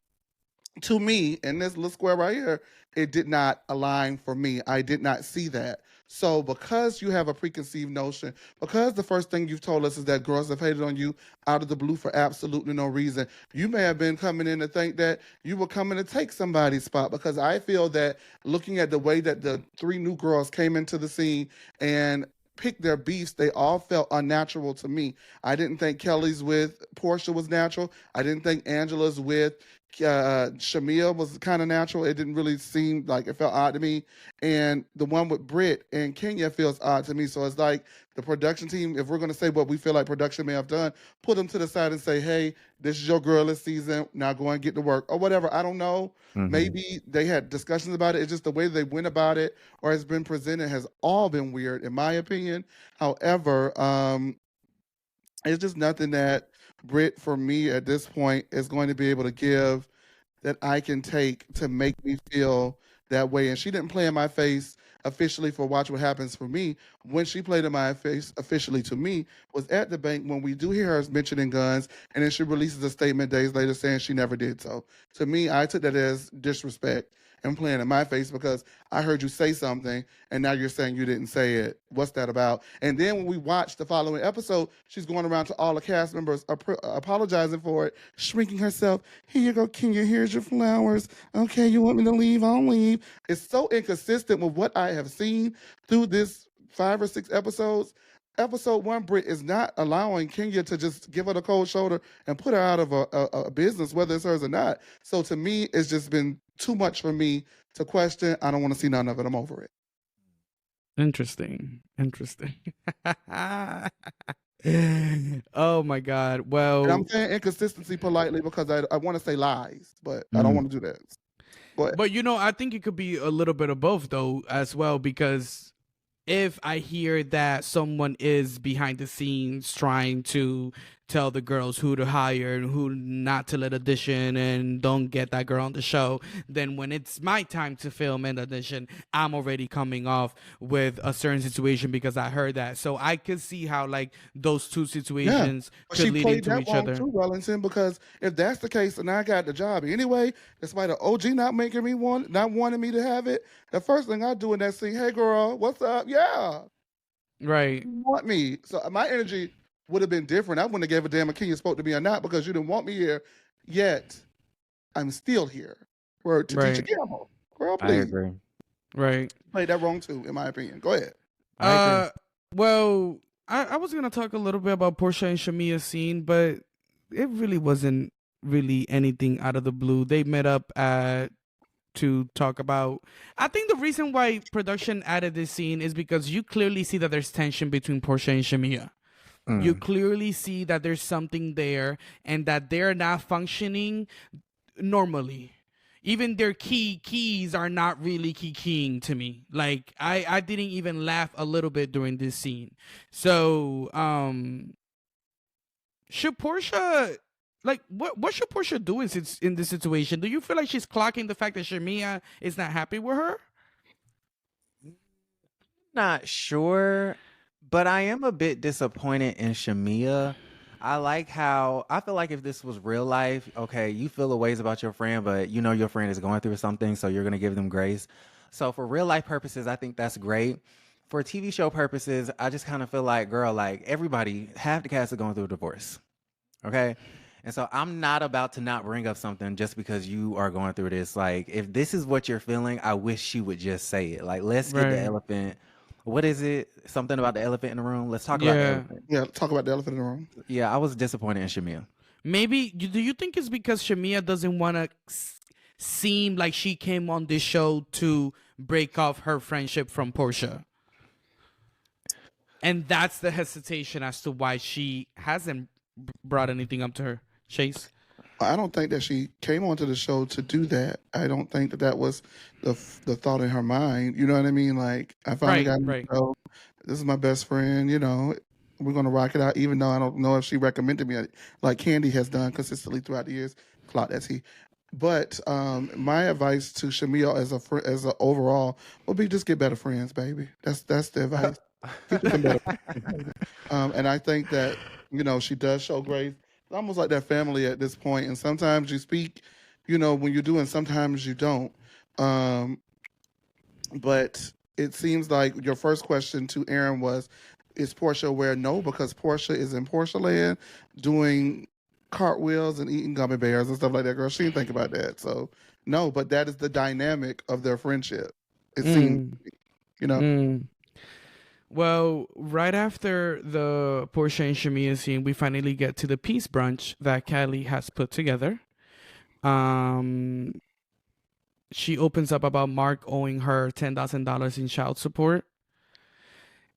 to me, in this little square right here, it did not align for me. I did not see that. So because you have a preconceived notion, because the first thing you've told us is that girls have hated on you out of the blue for absolutely no reason, you may have been coming in to think that you were coming to take somebody's spot. Because I feel that looking at the way that the three new girls came into the scene and picked their beefs, they all felt unnatural to me. I didn't think Kelly's with Porsha was natural. I didn't think Angela's with Shamia was kind of natural. It didn't really seem like, it felt odd to me. And the one with Brit and Kenya feels odd to me. So it's like the production team, if we're going to say what we feel like production may have done, put them to the side and say, hey, this is your girl this season. Now go and get to work or whatever. I don't know. Maybe they had discussions about it. It's just the way they went about it or has been presented has all been weird, in my opinion. However, it's just nothing that Brit, for me at this point, is going to be able to give that I can take to make me feel that way. And she didn't play in my face officially for Watch What Happens for Me. When she played in my face officially to me was at the bank when we do hear her mentioning guns, and then she releases a statement days later saying she never did so. To me, I took that as disrespect and playing in my face because I heard you say something and now you're saying you didn't say it. What's that about? And then when we watched the following episode, she's going around to all the cast members apologizing for it, shrinking herself. Here you go, Kenya, here's your flowers. Okay, you want me to leave? I'll leave. It's so inconsistent with what I have seen through this 5 or 6 episodes. Episode 1, Brit is not allowing Kenya to just give her the cold shoulder and put her out of a business, whether it's hers or not. So to me, it's just been too much for me to question. I don't want to see none of it. I'm over it. Interesting. Oh my God. Well, And I'm saying inconsistency politely because I want to say lies, but I don't want to do that. but I think it could be a little bit of both though as well, because if I hear that someone is behind the scenes trying to tell the girls who to hire and who not to let audition and don't get that girl on the show, then when it's my time to film an audition, I'm already coming off with a certain situation because I heard that. So I could see how like those two situations But could she lead played into that each wrong other. too, Wellington, because if that's the case and I got the job anyway, despite the OG not making me not wanting me to have it, the first thing I do in that scene, hey girl, what's up? Yeah. Right. You want me. So my energy would have been different. I wouldn't have gave a damn if Kenya spoke to me or not because you didn't want me here. Yet I'm still here. Word to teach a gamble. Girl, I please. agree. Right. Played that wrong too, in my opinion. Go ahead. I agree. Well, I was gonna talk a little bit about Porsha and Shamia's scene, but it really wasn't really anything out of the blue. They met up to talk about. I think the reason why production added this scene is because you clearly see that there's tension between Porsha and Shamia. You clearly see that there's something there and that they're not functioning normally. Even their keys are not really keying to me. Like I didn't even laugh a little bit during this scene. So should Porsha what should Porsha do in this situation? Do you feel like she's clocking the fact that Shamia is not happy with her? Not sure, but I am a bit disappointed in Shamia. I feel like if this was real life, okay, you feel a ways about your friend, but you know your friend is going through something, so you're going to give them grace. So for real life purposes, I think that's great. For TV show purposes, I just kind of feel like, girl, like everybody, half the cast is going through a divorce, okay? And so I'm not about to not bring up something just because you are going through this. Like, if this is what you're feeling, I wish she would just say it. Like, let's get the elephant. What is it? Something about the elephant in the room? Let's talk about the elephant. Yeah, talk about the elephant in the room. Yeah, I was disappointed in Shamia. Maybe, do you think it's because Shamia doesn't want to seem like she came on this show to break off her friendship from Porsha? And that's the hesitation as to why she hasn't brought anything up to her. Chase? I don't think that she came onto the show to do that. I don't think that was the thought in her mind. You know what I mean? Like, I finally got the show. This is my best friend. You know, we're going to rock it out, even though I don't know if she recommended me like Candy has done consistently throughout the years. Clout, that's he. But my advice to Shamia as a overall would be just get better friends, baby. That's the advice. Get them better friends. And I think that, you know, she does show grace. It's almost like that family at this point. And sometimes you speak when you do, and sometimes you don't. Um, but it seems like your first question to Aaron was, is Porsha aware? No, because Porsha is in Porsha land doing cartwheels and eating gummy bears and stuff like that. Girl, she didn't think about that. So no, but that is the dynamic of their friendship. It seems, Mm, you know. mm. Well, right after the Porsha and Shamia scene, we finally get to the peace brunch that Kelly has put together. Um, she opens up about Mark owing her $10,000 in child support,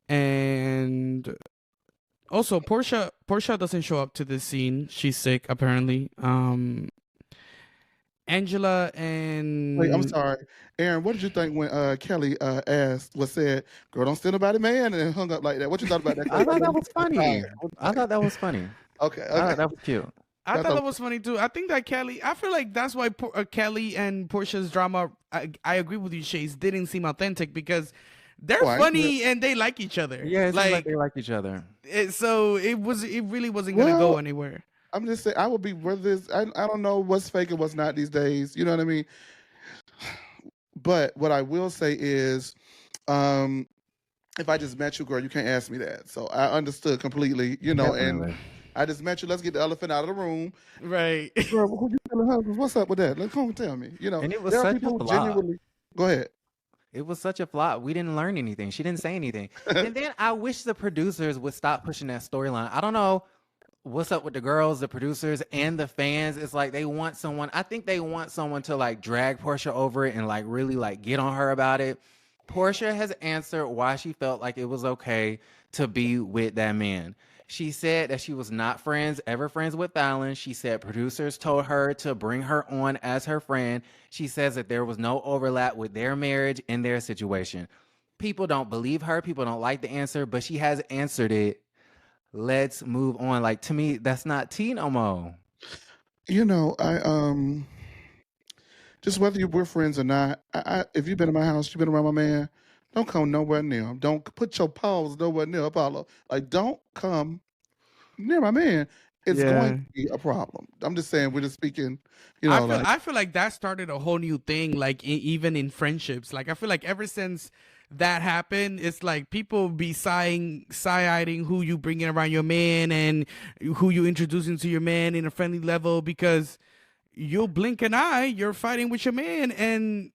and also Porsha doesn't show up to this scene. She's sick apparently. Angela Wait, I'm and sorry, Aaron. What did you think when Kelly said, "Girl, don't steal nobody, man," and hung up like that? What you thought about that? I thought that was What you funny. thought? I thought that was funny. Okay, I thought okay. that was cute. I That's thought okay. that was funny too. I think that I feel like that's why Kelly and Portia's drama, I agree with you, Chase, didn't seem authentic because they're Why? funny and they like each other. Yeah, it seems like they like each other. So it really wasn't gonna go Well, anywhere. I'm just saying, I would be with this. I don't know what's fake and what's not these days. You know what I mean? But what I will say is, if I just met you, girl, you can't ask me that. So I understood completely, and Definitely. I just met you. Let's get the elephant out of the room. Right. Girl, who you telling husbands? What's up with that? Let's come and tell me. And it was There are such a people who flop. genuinely. Go ahead. It was such a flop. We didn't learn anything. She didn't say anything. And then I wish the producers would stop pushing that storyline. I don't know what's up with the girls, the producers, and the fans. It's like they want someone. I think they want someone to like drag Porsha over it and like really like get on her about it. Porsha has answered why she felt like it was okay to be with that man. She said that she was not ever friends with Fallon. She said producers told her to bring her on as her friend. She says that there was no overlap with their marriage and their situation. People don't believe her. People don't like the answer, but she has answered it. Let's move on. Like, to me, that's not tea no more. I just whether we're friends or not. If you've been in my house, you've been around my man. Don't come nowhere near him. Don't put your paws nowhere near Apollo. Like, don't come near my man. It's going to be a problem. I'm just saying. We're just speaking. I feel like that started a whole new thing. Like even in friendships, like I feel like ever since that happened, it's like people be side-eyeing who you bringing around your man and who you introducing to your man in a friendly level because you'll blink an eye, you're fighting with your man and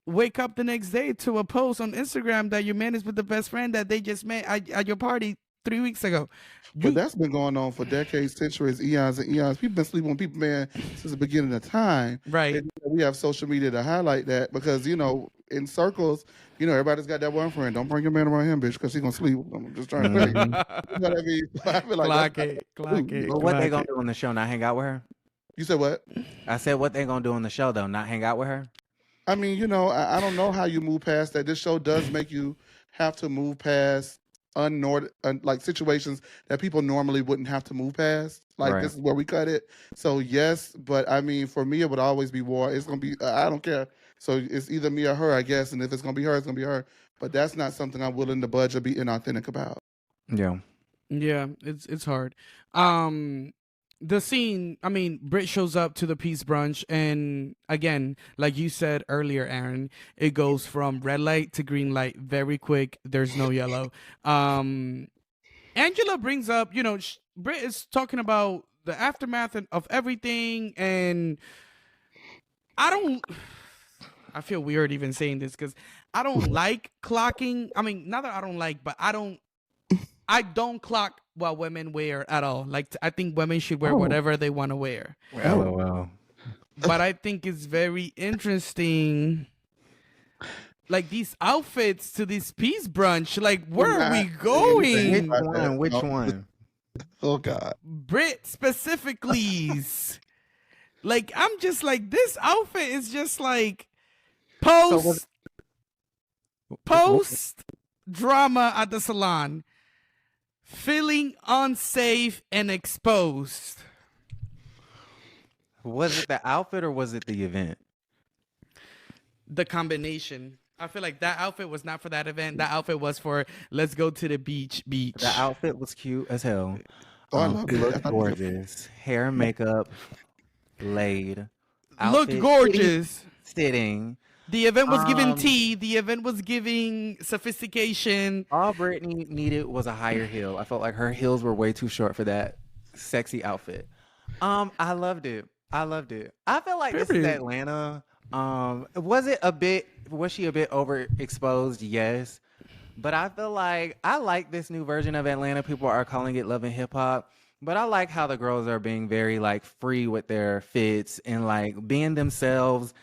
wake up the next day to a post on Instagram that your man is with the best friend that they just met at your party 3 weeks ago. But that's been going on for decades, centuries, eons and eons. People been sleeping on people, man, since the beginning of time. Right. And we have social media to highlight that because, in circles, everybody's got that one friend. Don't bring your man around him, bitch, because he's going to sleep. I'm just trying to tell you. You know what I mean? So I feel like Clock it. But what they gonna do on the show? Not hang out with her? You said what? I said what they gonna do on the show though? Not hang out with her? I mean, I don't know how you move past that. This show does make you have to move past like situations that people normally wouldn't have to move past. Like Right. This is where we cut it. So yes, but I mean, for me, it would always be war. It's gonna be. I don't care. So it's either me or her, I guess. And if it's gonna be her, it's gonna be her. But that's not something I'm willing to budge or be inauthentic about. Yeah. Yeah, it's hard. The scene, I mean, Brit shows up to the peace brunch, and again, like you said earlier, Aaron, it goes from red light to green light very quick. There's no yellow. Angela brings up, Brit is talking about the aftermath of everything, and I feel weird even saying this because I don't like clocking. I mean, not that I don't like, but I don't clock what women wear at all. Like, I think women should wear whatever they want to wear. LOL. But I think it's very interesting. Like these outfits to this peace brunch. Like, where are we going? Which one? Oh God. Brit specifically. Like, I'm just like, this outfit is just like post drama at the salon. Feeling unsafe and exposed. Was it the outfit or was it the event? The combination. I feel like that outfit was not for that event. That outfit was for let's go to the beach. The outfit was cute as hell. Oh, I love It it. looked gorgeous. Hair and makeup laid. looked outfit, gorgeous. sitting. The event was giving Um, tea. The event was giving sophistication. All Brittany needed was a higher heel. I felt like her heels were way too short for that sexy outfit. I loved it. I loved it. I feel like this is Period. Atlanta. Was she a bit overexposed? Yes. But I feel like I like this new version of Atlanta. People are calling it Love and Hip Hop. But I like how the girls are being very like free with their fits and like being themselves.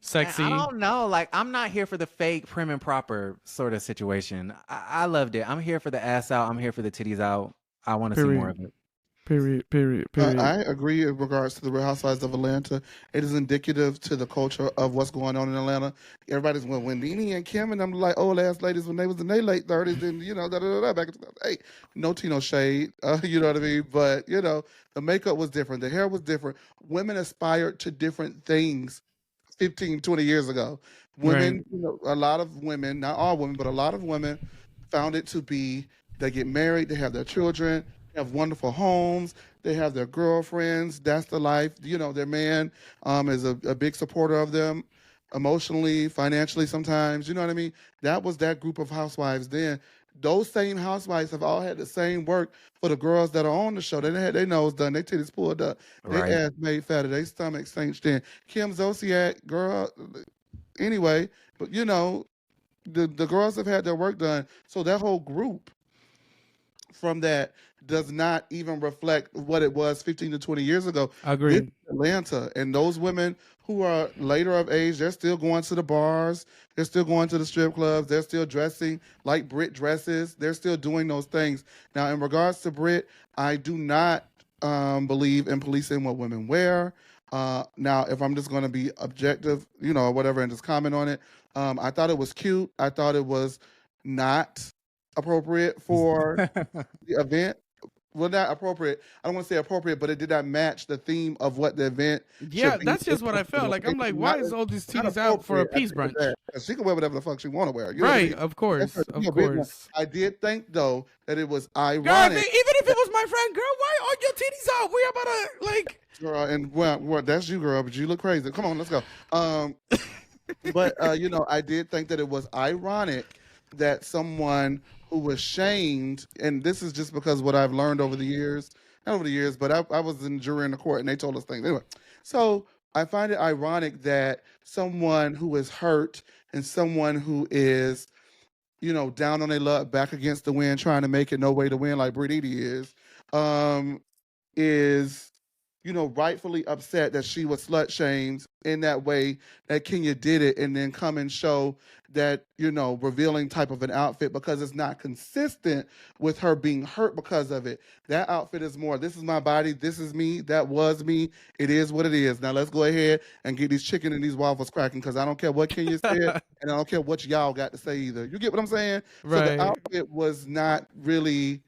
Sexy. I don't know. Like, I'm not here for the fake prim and proper sort of situation. I loved it. I'm here for the ass out. I'm here for the titties out. I want to see more of it. Period. I agree in regards to the Real Housewives of Atlanta. It is indicative to the culture of what's going on in Atlanta. Everybody's when Nene and Kim and them like old ass ladies when they was in their late 30s and back in 2008. No tea, no shade. You know what I mean? But the makeup was different. The hair was different. Women aspired to different things 15, 20 years ago. Women, a lot of women, not all women, but a lot of women found it to be they get married, they have their children, they have wonderful homes, they have their girlfriends. That's the life. Their man is a big supporter of them emotionally, financially sometimes. You know what I mean? That was that group of housewives then. Those same housewives have all had the same work for the girls that are on the show. They had their nose done, their titties pulled up, their Right. ass made fatter, their stomach cinched in. Kim Zolciak, girl, anyway, but the girls have had their work done. So that whole group from that does not even reflect what it was 15 to 20 years ago. Agreed. This is Atlanta, and those women who are later of age, they're still going to the bars, they're still going to the strip clubs, they're still dressing like Brit dresses, they're still doing those things. Now, in regards to Brit, I do not believe in policing what women wear. Now, if I'm just going to be objective, or whatever, and just comment on it, I thought it was cute. I thought it was not appropriate for the event. Well, not appropriate. I don't want to say appropriate, but it did not match the theme of what the event. Yeah, should be. that's just what I felt. Like, I'm like, why is all these titties out for a peace brunch? She can wear whatever the fuck she want to wear. You know what I Right, mean? of course, That's her- of you know, big one. course. I did think though that it was Girl, even ironic. if it was my friend, girl, why are your titties out? We about to like. Girl, and well, that's you, girl, but you look crazy. Come on, let's go. But I did think that it was ironic that someone who was shamed, and this is just because what I've learned over the years, not over the years, but I was in jury in the court and they told us things. Anyway, so I find it ironic that someone who is hurt and someone who is, down on their luck, back against the wind, trying to make it, no way to win like Brit is rightfully upset that she was slut shamed in that way that Kenya did it, and then come and show that, revealing type of an outfit because it's not consistent with her being hurt because of it. That outfit is more, this is my body, this is me, that was me, it is what it is. Now let's go ahead and get these chicken and these waffles cracking because I don't care what Kenya said and I don't care what y'all got to say either. You get what I'm saying? Right. So the outfit was not really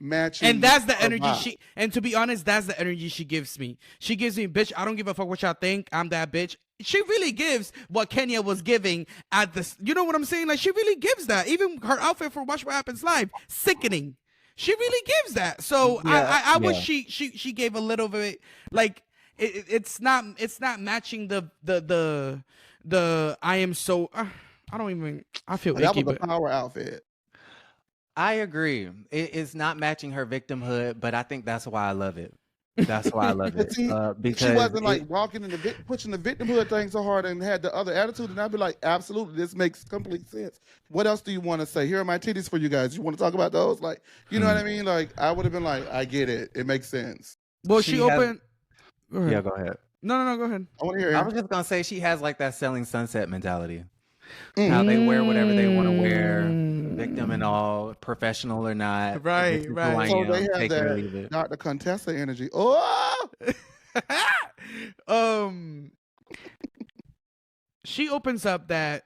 matching, And that's the energy vibe. and to be honest, that's the energy she gives me. She gives me, bitch, I don't give a fuck what y'all think. I'm that bitch. She really gives what Kenya was giving at this. You know what I'm saying? Like, she really gives that. Even her outfit for Watch What Happens Live, sickening. She really gives that. So I wish she gave a little bit, like, it's not matching the I am so I don't even, I feel That icky, was a but power outfit. I agree. It's not matching her victimhood, but I think that's why I love it. That's why I love But it. see, Because she wasn't like walking in pushing the victimhood thing so hard and had the other attitude, and I'd be like, absolutely, this makes complete sense. What else do you want to say? Here are my titties for you guys. You want to talk about those? Like, you know what I mean? Like, I would have been like, I get it. It makes sense. well, She she has- opened. Go ahead. yeah, go ahead. No, go ahead. I want to hear I him. was just gonna say she has like that selling sunset mentality. How they wear whatever they want to wear, victim and all, professional or not. Right, this is who right. I So am, they have take it or leave that it. Dr. Contessa energy. Oh, She opens up that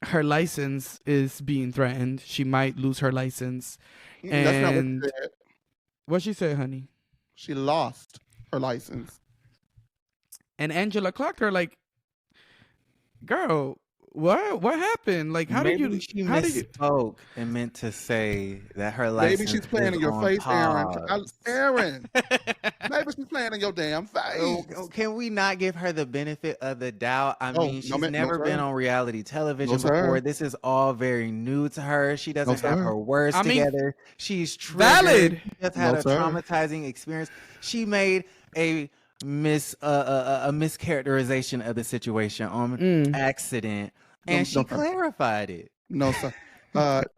her license is being threatened. She might lose her license. that's not what she And said. what she said, honey. She lost her license. And Angela clocked her like, girl, What happened? Like, how did Maybe you? she How did you? misspoke and meant to say that her Maybe license she's playing is in your on face, Aaron. pause. Aaron, maybe she's playing in your damn face. Can we not give her the benefit of the doubt? I Oh, mean, no, she's no, never been sir. on reality No, television sir. before. This is all very new to her. She No, doesn't have sir. her words I mean, together. She's triggered. valid. She just had No, a sir. traumatizing experience. She made a a mischaracterization of the situation on accident, No, and she no, sir. clarified it. No, sir.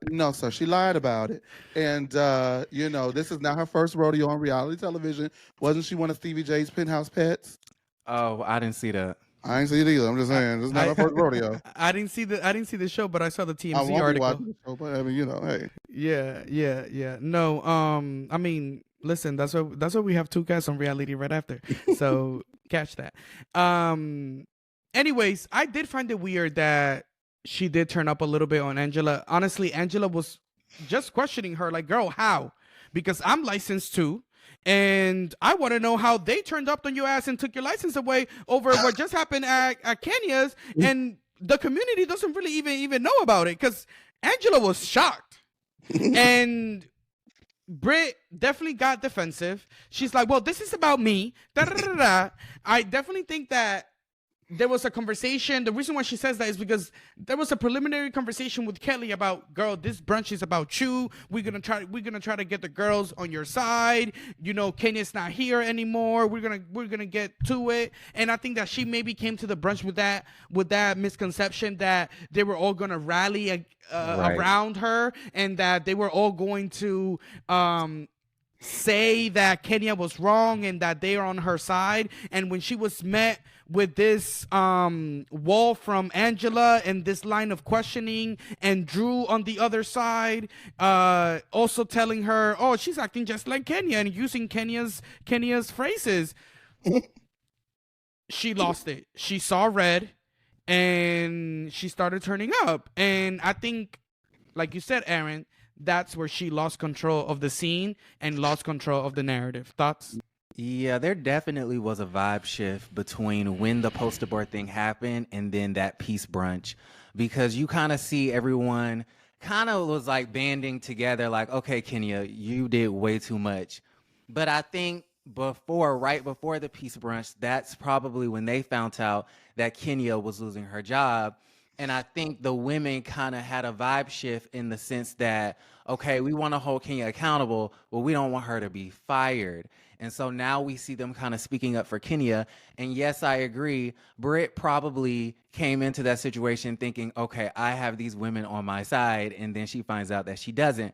No, sir. She lied about it. And, you know, this is not her first rodeo on reality television. Wasn't she one of Stevie J's penthouse pets? Oh, I didn't see that. I ain't see it either. I'm just saying. This is not her first rodeo. I didn't see the show, but I saw the I TMZ won't be article. watching the show, but I mean, you know, hey. Yeah. No, I mean, listen, that's why we have two guys on reality right after. So catch that. Anyways, I did find it weird that she did turn up a little bit on Angela. Honestly, Angela was just questioning her, like, girl, how? Because I'm licensed too. And I want to know how they turned up on your ass and took your license away over what just happened at Kenya's, and the community doesn't really even know about it because Angela was shocked. And Brit definitely got defensive. She's like, well, this is about me. Da, da, da, da, da. I definitely think that there was a conversation. The reason why she says that is because there was a preliminary conversation with Kelly about, girl, this brunch is about you. We're gonna try to get the girls on your side. You know, Kenya's not here anymore. We're gonna get to it. And I think that she maybe came to the brunch with that misconception that they were all gonna rally Right. around her, and that they were all going to say that Kenya was wrong and that they are on her side. And when she was met with this wall from Angela and this line of questioning, and Drew on the other side also telling her, oh, she's acting just like Kenya and using Kenya's phrases, she lost it. She saw red and she started turning up. And I think, like you said, Aaron, that's where she lost control of the scene and lost control of the narrative. Thoughts? Yeah, there definitely was a vibe shift between when the poster board thing happened and then that peace brunch, because you kind of see everyone kind of was like banding together like, okay, Kenya, you did way too much. But I think right before the peace brunch, that's probably when they found out that Kenya was losing her job. And I think the women kind of had a vibe shift in the sense that, okay, we want to hold Kenya accountable, but we don't want her to be fired. And so now we see them kind of speaking up for Kenya. And yes, I agree. Brit probably came into that situation thinking, okay, I have these women on my side. And then she finds out that she doesn't.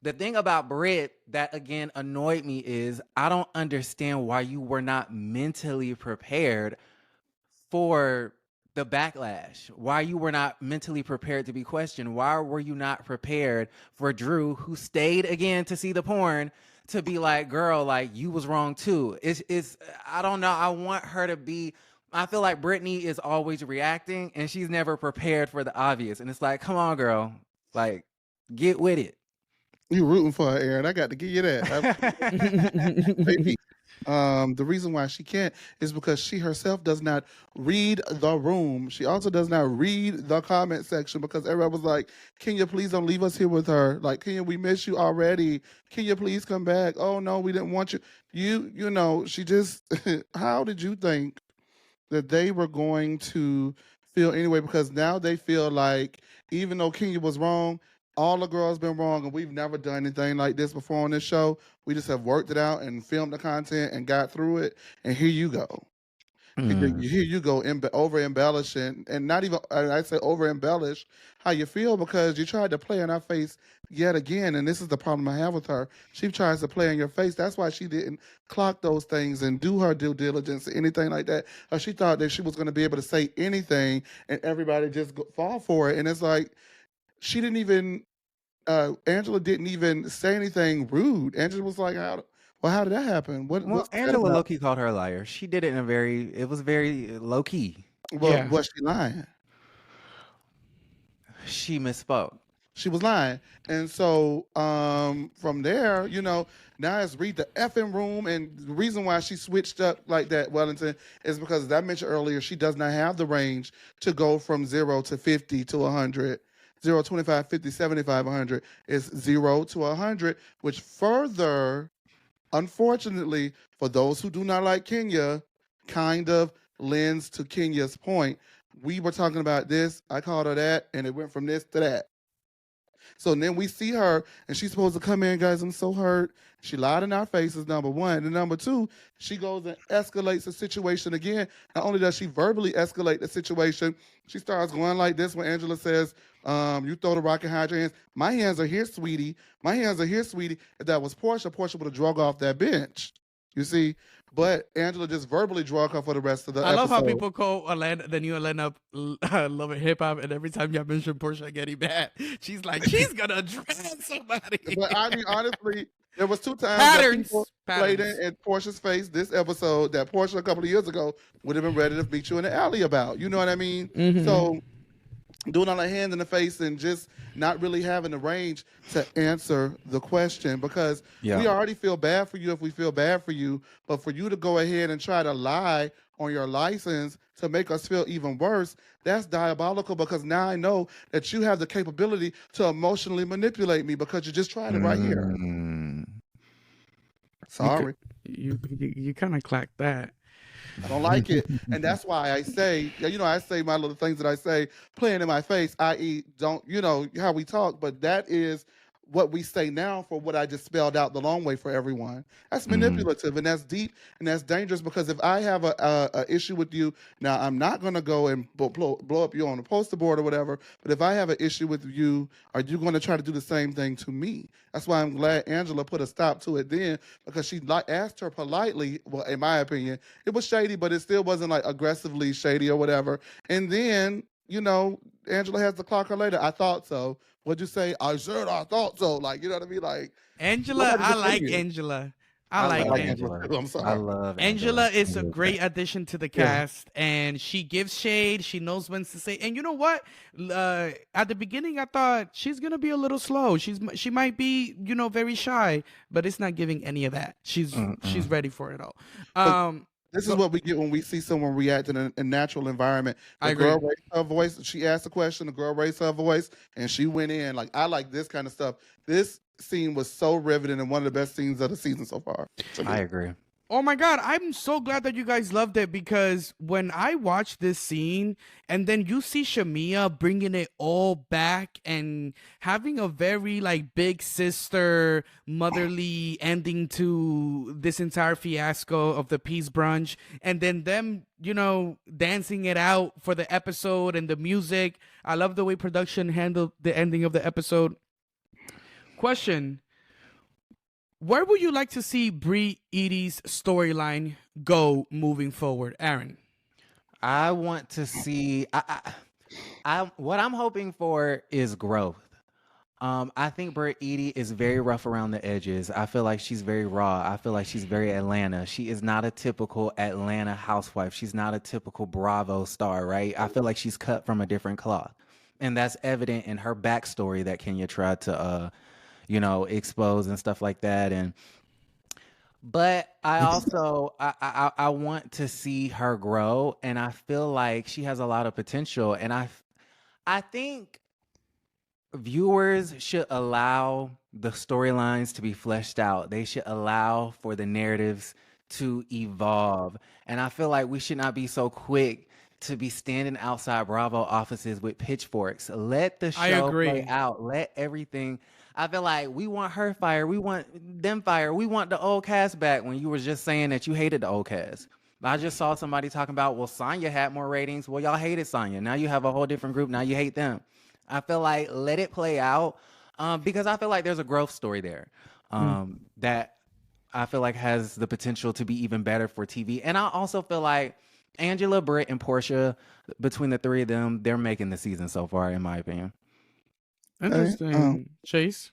The thing about Brit that, again, annoyed me is I don't understand why you were not mentally prepared for the backlash, why you were not mentally prepared to be questioned, why were you not prepared for Drew, who stayed again to see the porn, to be like, girl, like, you was wrong too. It's I don't know. I want her to be, I feel like Brittany is always reacting and she's never prepared for the obvious. And it's like, come on, girl, like, get with it. You rooting for her, Aaron. I got to give you that. Maybe. The reason why she can't is because she herself does not read the room. She also does not read the comment section, because everybody was like, Kenya, please don't leave us here with her. Like, Kenya, we miss you already. Kenya, please come back. Oh, no, we didn't want you. You know, she just, how did you think that they were going to feel anyway? Because now they feel like, even though Kenya was wrong, all the girls been wrong, and we've never done anything like this before on this show. We just have worked it out and filmed the content and got through it, and here you go. Here you go, over embellishing, and not even, I say over embellish how you feel, because you tried to play in our face yet again, and this is the problem I have with her. She tries to play in your face. That's why she didn't clock those things and do her due diligence or anything like that. She thought that she was going to be able to say anything and everybody just fall for it, and it's like, she didn't even, Angela didn't even say anything rude. Angela was like, how did that happen? Well, Angela low-key called her a liar. She did it it was very low-key. Well, Yeah. was she lying? She misspoke. she was lying. And so from there, now it's read the effing room. And the reason why she switched up like that, Wellington, is because, as I mentioned earlier, she does not have the range to go from 0 to 50 to 100. 0, 25, 50, 75, 100 is 0 to 100, which further, unfortunately, for those who do not like Kenya, kind of lends to Kenya's point. We were talking about this, I called her that, and it went from this to that. So then we see her, and she's supposed to come in, guys, I'm so hurt. She lied in our faces, number one. And number two, she goes and escalates the situation again. Not only does she verbally escalate the situation, she starts going like this when Angela says, you throw the rock and hide your hands. My hands are here, sweetie. My hands are here, sweetie. If that was Porsha would have drug off that bench. You see? But Angela just verbally drug her for the rest of the episode. I love how people call the new Atlanta Love and Hip Hop, and every time y'all mention Porsha getting mad, she's like, she's gonna drag somebody. But I mean, honestly, there was 2 times Patterns. that people played in Portia's face this episode that Porsha a couple of years ago would have been ready to beat you in the alley about. You know what I mean? Mm-hmm. So doing all the hand in the face and just not really having the range to answer the question, because we already feel bad for you if we feel bad for you, but for you to go ahead and try to lie on your license to make us feel even worse, that's diabolical, because now I know that you have the capability to emotionally manipulate me because you just tried it right here. Sorry. You kind of clacked that. I don't like it. And that's why I say, I say my little things that I say playing in my face, i.e. don't, how we talk, but that is what we say now for what I just spelled out the long way for everyone. That's manipulative, and that's deep, and that's dangerous, because if I have a issue with you, now I'm not going to go and blow up you on the poster board or whatever, but if I have an issue with you, are you going to try to do the same thing to me? That's why I'm glad Angela put a stop to it then, because she asked her politely, well, in my opinion, it was shady, but it still wasn't like aggressively shady or whatever. And then, Angela has to clock her later. I thought so. What'd you say? I said I thought so. Like, you know what I mean? Like, Angela, I like Angela. I like Angela. I'm sorry. I love Angela is a great addition to the cast, and she gives shade. She knows when to say. And you know what? At the beginning, I thought she's gonna be a little slow. She might be, very shy, but it's not giving any of that. She's ready for it all. This is what we get when we see someone react in a natural environment. The girl raised her voice. She asked a question. The girl raised her voice, and she went in. Like, I like this kind of stuff. This scene was so riveting and one of the best scenes of the season so far. I agree. Oh my God, I'm so glad that you guys loved it, because when I watched this scene and then you see Shamia bringing it all back and having a very big sister motherly ending to this entire fiasco of the peace brunch, and then them, dancing it out for the episode and the music. I love the way production handled the ending of the episode. Question. Where would you like to see Brit Edie's storyline go moving forward, Aaron? I want to see. What I'm hoping for is growth. I think Brit Edie is very rough around the edges. I feel like she's very raw. I feel like she's very Atlanta. She is not a typical Atlanta housewife. She's not a typical Bravo star, right? I feel like she's cut from a different cloth, and that's evident in her backstory that Kenya tried to expose and stuff like that. But I also I want to see her grow, and I feel like she has a lot of potential, and I think viewers should allow the storylines to be fleshed out. They should allow for the narratives to evolve, and I feel like we should not be so quick to be standing outside Bravo offices with pitchforks. Let the show play out. Let everything. I feel like we want her fired. We want them fired. We want the old cast back, when you were just saying that you hated the old cast. I just saw somebody talking about, well, Sonya had more ratings. Well, y'all hated Sonya. Now you have a whole different group. Now you hate them. I feel like let it play out, because I feel like there's a growth story there that I feel like has the potential to be even better for TV. And I also feel like Angela, Brit, and Porsha, between the three of them, they're making the season so far, in my opinion. Interesting. Chase,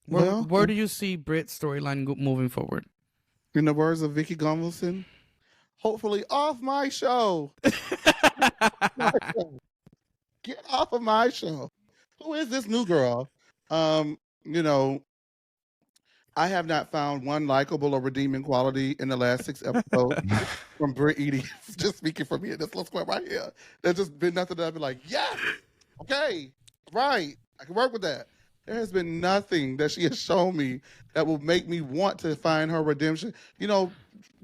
where do you see Brit's storyline moving forward? In the words of Vicky Gunvalson, hopefully off my show. Get off of my show. Who is this new girl? You know, I have not found one likable or redeeming quality in the last 6 episodes from Brit Edie. Just speaking for me in this little square right here. There's just been nothing that I've been like, yes, okay, right, I can work with that. There has been nothing that she has shown me that will make me want to find her redemption. You know,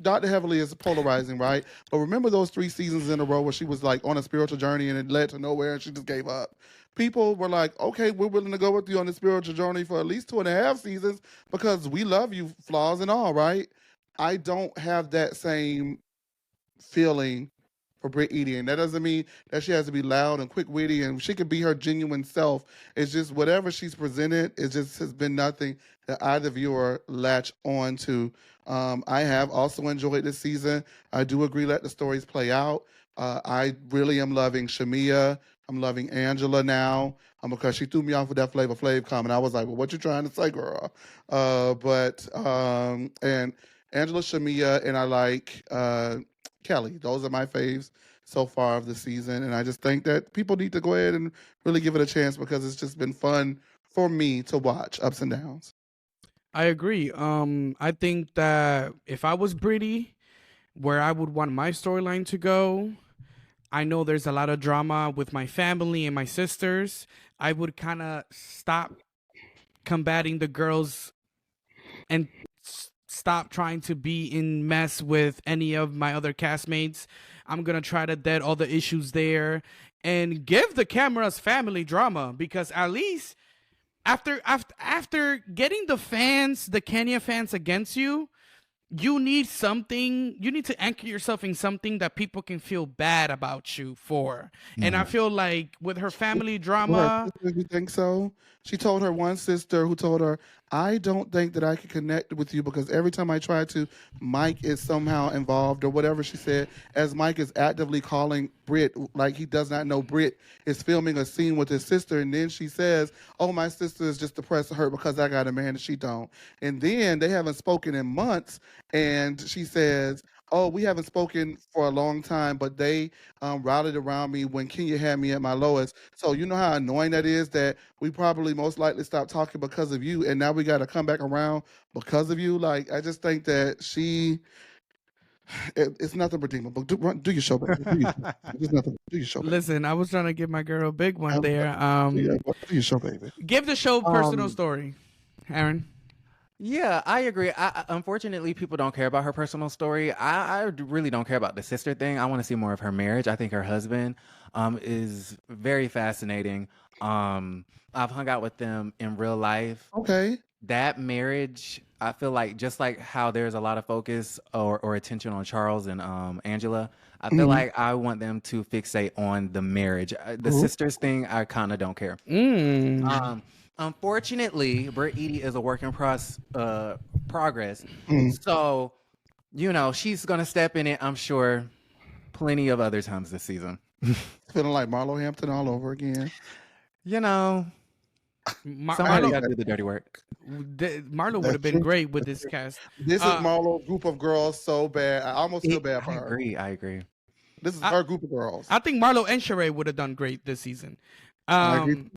Dr. Heavily is polarizing, right? But remember those 3 seasons in a row where she was like on a spiritual journey and it led to nowhere and she just gave up. People were like, okay, we're willing to go with you on the spiritual journey for at least 2.5 seasons because we love you, flaws and all, right? I don't have that same feeling for Brit Edie. And that doesn't mean that she has to be loud and quick witty and she could be her genuine self. It's just whatever she's presented, it just has been nothing that either viewer latch on to. I have also enjoyed this season. I do agree, let the stories play out. I really am loving Shamia. I'm loving Angela now because she threw me off with that Flavor Flav comment. I was like, well, what you trying to say, girl? And Angela, Shamia, and I like Kelly. Those are my faves so far of the season. And I just think that people need to go ahead and really give it a chance because it's just been fun for me to watch ups and downs. I agree. I think that if I was Britty, where I would want my storyline to go, I know there's a lot of drama with my family and my sisters. I would kind of stop combating the girls and stop trying to be in mess with any of my other castmates. I'm going to try to dead all the issues there and give the cameras family drama because at least after getting the fans, the Kenya fans against you, you need something. You need to anchor yourself in something that people can feel bad about you for. And I feel like with her family drama, You think so? She told her one sister who told her, I don't think that I can connect with you because every time I try to, Mike is somehow involved or whatever she said, as Mike is actively calling Brit, like he does not know Brit is filming a scene with his sister. And then she says, oh, my sister is just depressed and hurt because I got a man and she don't. And then they haven't spoken in months. And she says, oh, we haven't spoken for a long time, but they rallied around me when Kenya had me at my lowest. So you know how annoying that is that we probably most likely stopped talking because of you, and now we got to come back around because of you. Like, I just think that it's nothing redeemable. Do your show, baby. Do your show. There's nothing. Do your show, baby. listen, I was trying to give my girl a big one there. Do your show, baby. Give the show personal story, Aaron. Yeah, I agree. Unfortunately, people don't care about her personal story. I really don't care about the sister thing. I want to see more of her marriage. I think her husband is very fascinating. I've hung out with them in real life. Okay. That marriage, I feel like just like how there's a lot of focus or attention on Charles and Angela, I feel like I want them to fixate on the marriage. The sisters thing, I kind of don't care. Unfortunately, Brit Edie is a work in progress. So, you know, she's going to step in it, I'm sure, plenty of other times this season. Feeling like Marlo Hampton all over again. You know, somebody got to do the dirty work. Marlo would have been great with this cast. This is Marlo's group of girls so bad. I almost feel bad for her. I agree. This is her group of girls. I think Marlo and Sheree would have done great this season. I agree.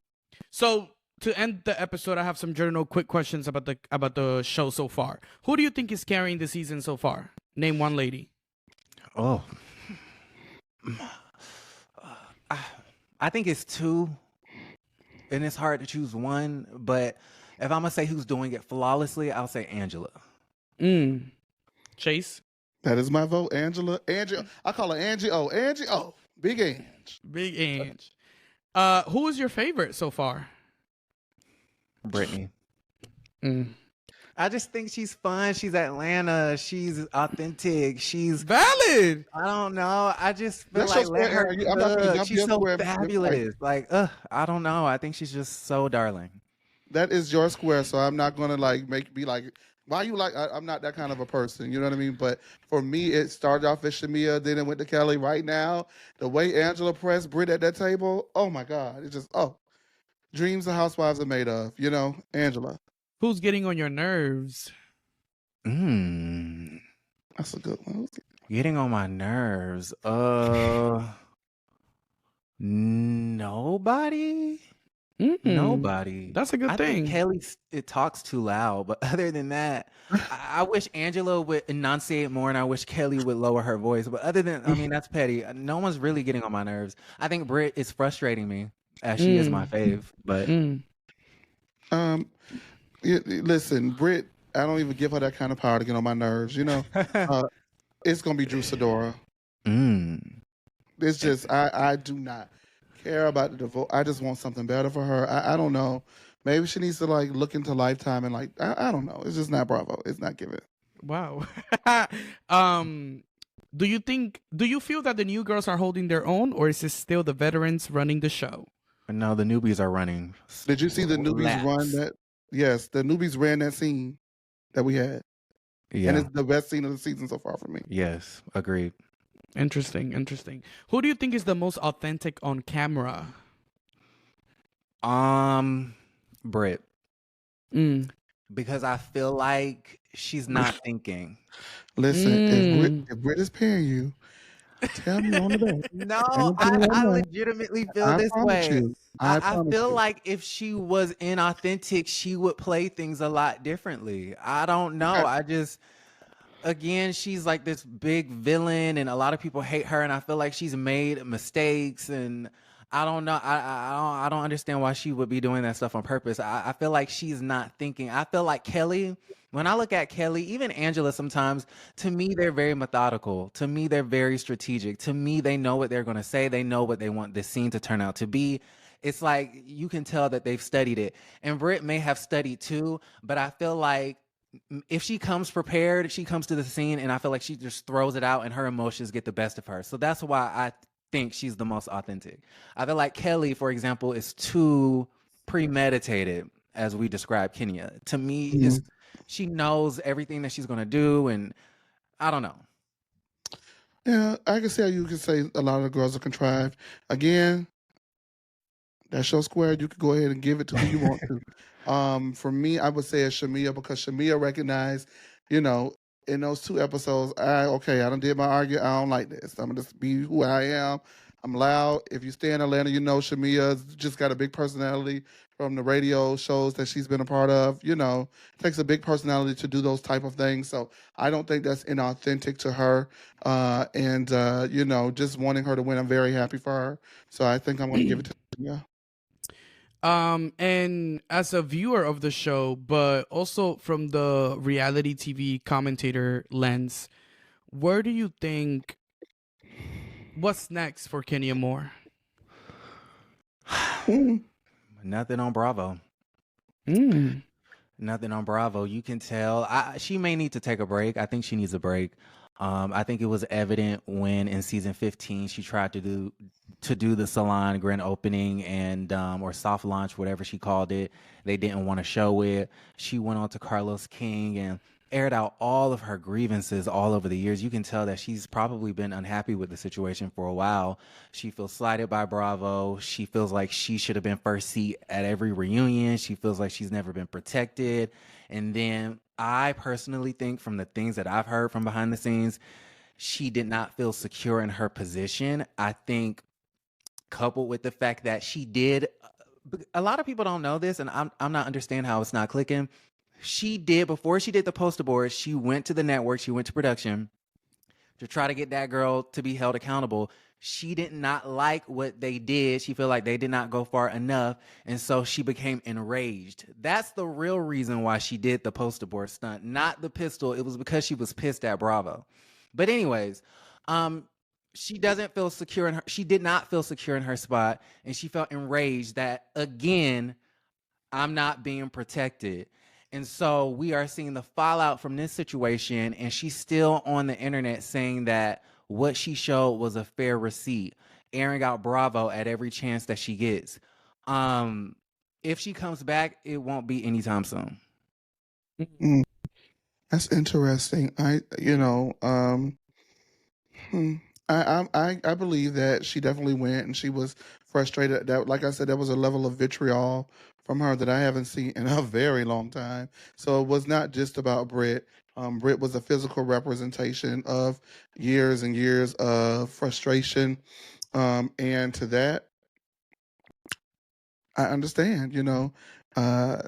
So to end the episode, I have some general quick questions about the show so far. Who do you think is carrying the season so far? Name one lady. Oh, I think it's two, and it's hard to choose one. But if I'm gonna say who's doing it flawlessly, I'll say Angela. Chase. That is my vote, Angela. Angie, I call her Angie. Oh, Angie. Oh, Big Ange. Big Ange. Who is your favorite so far? Brittany. I just think she's fun. She's Atlanta. She's authentic. She's valid. I don't know. I just feel That's like so let her square. I'm not gonna jump she's your so square. fabulous. Like, I don't know. I think she's just so darling. That is your square, so I'm not gonna be like, why you like? I'm not that kind of a person. You know what I mean? But for me, it started off as Shamia, then it went to Kelly. Right now, the way Angela pressed Brit at that table, oh my God, it's just dreams the housewives are made of. You know, Angela. Who's getting on your nerves? That's a good one. Getting on my nerves. Nobody. Nobody. That's a good I think thing. Kelly it talks too loud, but other than that, I wish Angela would enunciate more, and I wish Kelly would lower her voice. But other than, I mean, that's petty. No one's really getting on my nerves. I think Brit is frustrating me, as she is my Mm, fave. But mm. Um, listen, Brit, I don't even give her that kind of power to get on my nerves. Uh, it's gonna be Drew Sidora. mm, It's just I do not care about the divorce. I just want something better for her. I don't know. Maybe she needs to like look into Lifetime and like I don't know. It's just not Bravo. It's not giving. Wow. um, do you feel that the new girls are holding their own, or is it still the veterans running the show? no, the newbies are running Did you see the newbies run laps. that? Yes, the newbies ran that scene that we had, and Yeah. it's the best scene of the season so far for me. Yes. Agreed. Interesting, interesting. Who do you think is the most authentic on camera? Brit, Mm. because I feel like she's not thinking. Listen, Mm. if Brit is paying you, tell me on the back. No, I ain't gonna put it on I that. legitimately feel I this promise way. you. I I promise feel you. like if she was inauthentic, she would play things a lot differently. I don't know. Okay. I just, again, she's like this big villain, and a lot of people hate her, and I feel like she's made mistakes, and I don't know. I don't understand why she would be doing that stuff on purpose. I feel like she's not thinking. I feel like Kelly. When I look at Kelly, even Angela, sometimes to me they're very methodical. To me they're very strategic. To me they know what they're going to say. They know what they want this scene to turn out to be. It's like you can tell that they've studied it. And Britt may have studied too, but I feel like if she comes prepared, she comes to the scene, and I feel like she just throws it out, and her emotions get the best of her. So that's why I think she's the most authentic. I feel like Kelly, for example, is too premeditated, as we described Kenya. To me, Mhm. she knows everything that she's gonna do, and I don't know. Yeah, I can see how you can say a lot of the girls are contrived. Again, that's your square. You could go ahead and give it to who you want to. For me, I would say it's Shamia because Shamia recognized, you know, in those 2 episodes, I done did my argue. I don't like this. I'm gonna just be who I am. I'm loud. If you stay in Atlanta, you know Shamia's just got a big personality from the radio shows that she's been a part of. It takes a big personality to do those type of things. So I don't think that's inauthentic to her. And just wanting her to win, I'm very happy for her. So I think I'm gonna give it to Shamia. And as a viewer of the show, but also from the reality TV commentator lens, where do you think what's next for Kenya Moore? Nothing on Bravo. Mm. Nothing on Bravo. You can tell. She may need to take a break. I think she needs a break. I think it was evident when in season 15 she tried to do the salon grand opening and or soft launch, whatever she called it. They didn't want to show it. She went on to Carlos King and aired out all of her grievances all over the years. You can tell that she's probably been unhappy with the situation for a while. She feels slighted by Bravo. She feels like she should have been first seat at every reunion. She feels like she's never been protected. And then I personally think, from the things that I've heard from behind the scenes, she did not feel secure in her position. I think, coupled with the fact that she did, a lot of people don't know this, and I'm not understanding how it's not clicking. She did, before she did the poster board, she went to the network, she went to production to try to get that girl to be held accountable. She did not like what they did. She felt like they did not go far enough, and so she became enraged. That's the real reason why she did the poster board stunt, not the pistol. It was because she was pissed at Bravo. But anyways, she doesn't feel secure in her. She did not feel secure in her spot, and she felt enraged that, again, I'm not being protected. And so we are seeing the fallout from this situation, and she's still on the internet saying that what she showed was a fair receipt, airing out Bravo at every chance that she gets. If she comes back, it won't be anytime soon. Mm, that's interesting. Hmm, I believe that she definitely went, and she was frustrated. That, like I said, there was a level of vitriol from her that I haven't seen in a very long time. So it was not just about Brit. Brit was a physical representation of years and years of frustration. And to that, I understand, uh,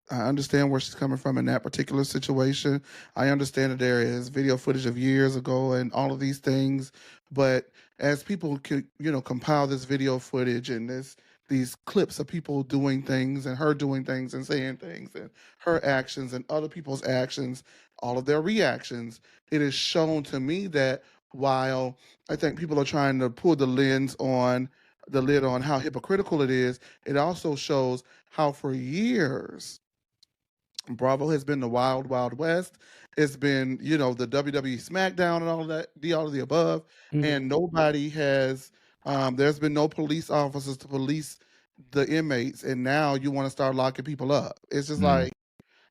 I understand where she's coming from in that particular situation. I understand that there is video footage of years ago and all of these things, but as people could, compile this video footage and these clips of people doing things and her doing things and saying things and her actions and other people's actions, all of their reactions, it is shown to me that while I think people are trying to pull the lid on how hypocritical it is, it also shows how for years Bravo has been the wild, wild west. It's been, the WWE SmackDown and all of that, all of the above, and nobody has. There's been no police officers to police the inmates, and now you want to start locking people up. It's just like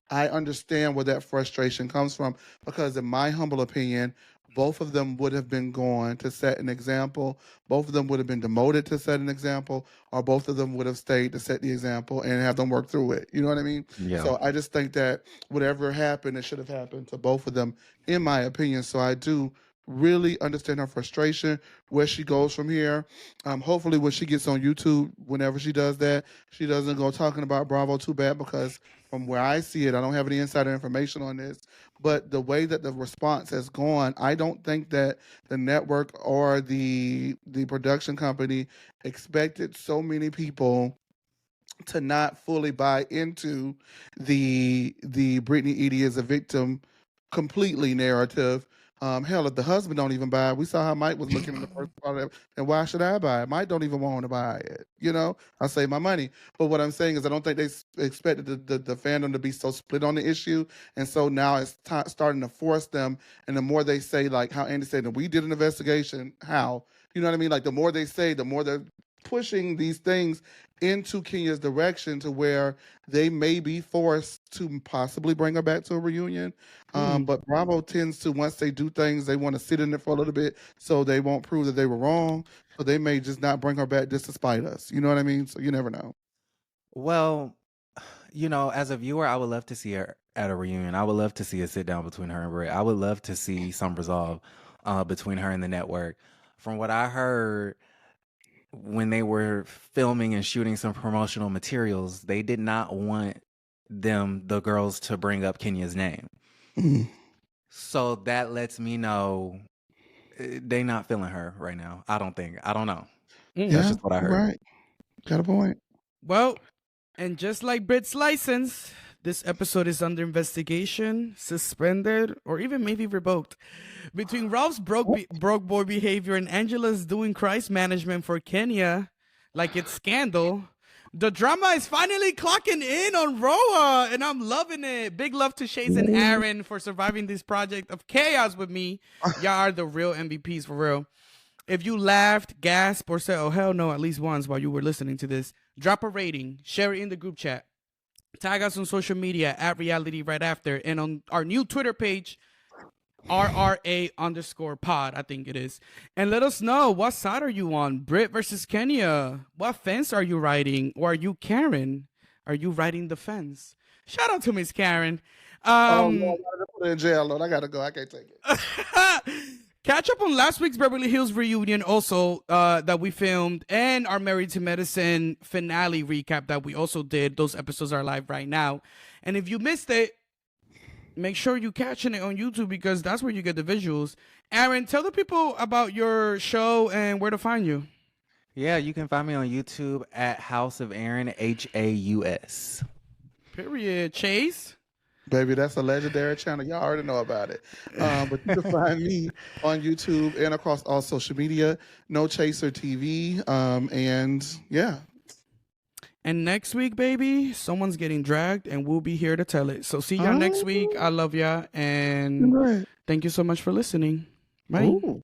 I understand where that frustration comes from because, in my humble opinion, both of them would have been gone to set an example. Both of them would have been demoted to set an example, or both of them would have stayed to set the example and have them work through it. You know what I mean? Yeah. So I just think that whatever happened, it should have happened to both of them, in my opinion. So I do really understand her frustration, where she goes from here. Hopefully, when she gets on YouTube, whenever she does that, she doesn't go talking about Bravo too bad because from where I see it, I don't have any insider information on this, but the way that the response has gone, I don't think that the network or the production company expected so many people to not fully buy into the Brittany Edie is a victim completely narrative. Hell, if the husband don't even buy it, we saw how Mike was looking in the first part of it. And why should I buy it? Mike don't even want to buy it. I save my money. But what I'm saying is, I don't think they expected the fandom to be so split on the issue, and so now it's starting to force them. And the more they say, like how Andy said, that we did an investigation, how you know what I mean? Like the more they say, the more they're pushing these things into Kenya's direction to where they may be forced to possibly bring her back to a reunion. But Bravo tends to, once they do things, they want to sit in it for a little bit so they won't prove that they were wrong. So they may just not bring her back just to spite us. You know what I mean? So you never know. Well, as a viewer, I would love to see her at a reunion. I would love to see a sit down between her and Brit. I would love to see some resolve between her and the network. From what I heard, when they were filming and shooting some promotional materials, they did not want the girls, to bring up Kenya's name. So that lets me know they not feeling her right now. I don't know. Yeah, That's just what I heard. Right. Got a point. Well, and just like Brit's license, this episode is under investigation, suspended, or even maybe revoked. Between Ralph's broke boy behavior and Angela's doing crisis management for Kenya, like it's scandal, the drama is finally clocking in on RHOA, and I'm loving it. Big love to Shays and Aaron for surviving this project of chaos with me. Y'all are the real MVPs, for real. If you laughed, gasped, or said, oh, hell no, at least once while you were listening to this, drop a rating, share it in the group chat, tag us on social media at Reality Right After, and on our new Twitter page, RRA_pod, I think it is. And let us know, what side are you on? Brit versus Kenya? What fence are you riding? Or are you Karen? Are you riding the fence? Shout out to Miss Karen. Oh, no, I gotta put her in jail, Lord. I gotta go. I can't take it. Catch up on last week's Beverly Hills reunion also that we filmed, and our Married to Medicine finale recap that we also did. Those episodes are live right now. And if you missed it, make sure you catching it on YouTube because that's where you get the visuals. Aaron, tell the people about your show and where to find you. Yeah, you can find me on YouTube at House of Aaron, HAUS. Period. Chase? Baby, that's a legendary channel. Y'all already know about it. But you can find me on YouTube and across all social media. No Chaser TV. And yeah. And next week, baby, someone's getting dragged, and we'll be here to tell it. So see y'all next week. I love y'all, and thank you so much for listening. Bye. Ooh.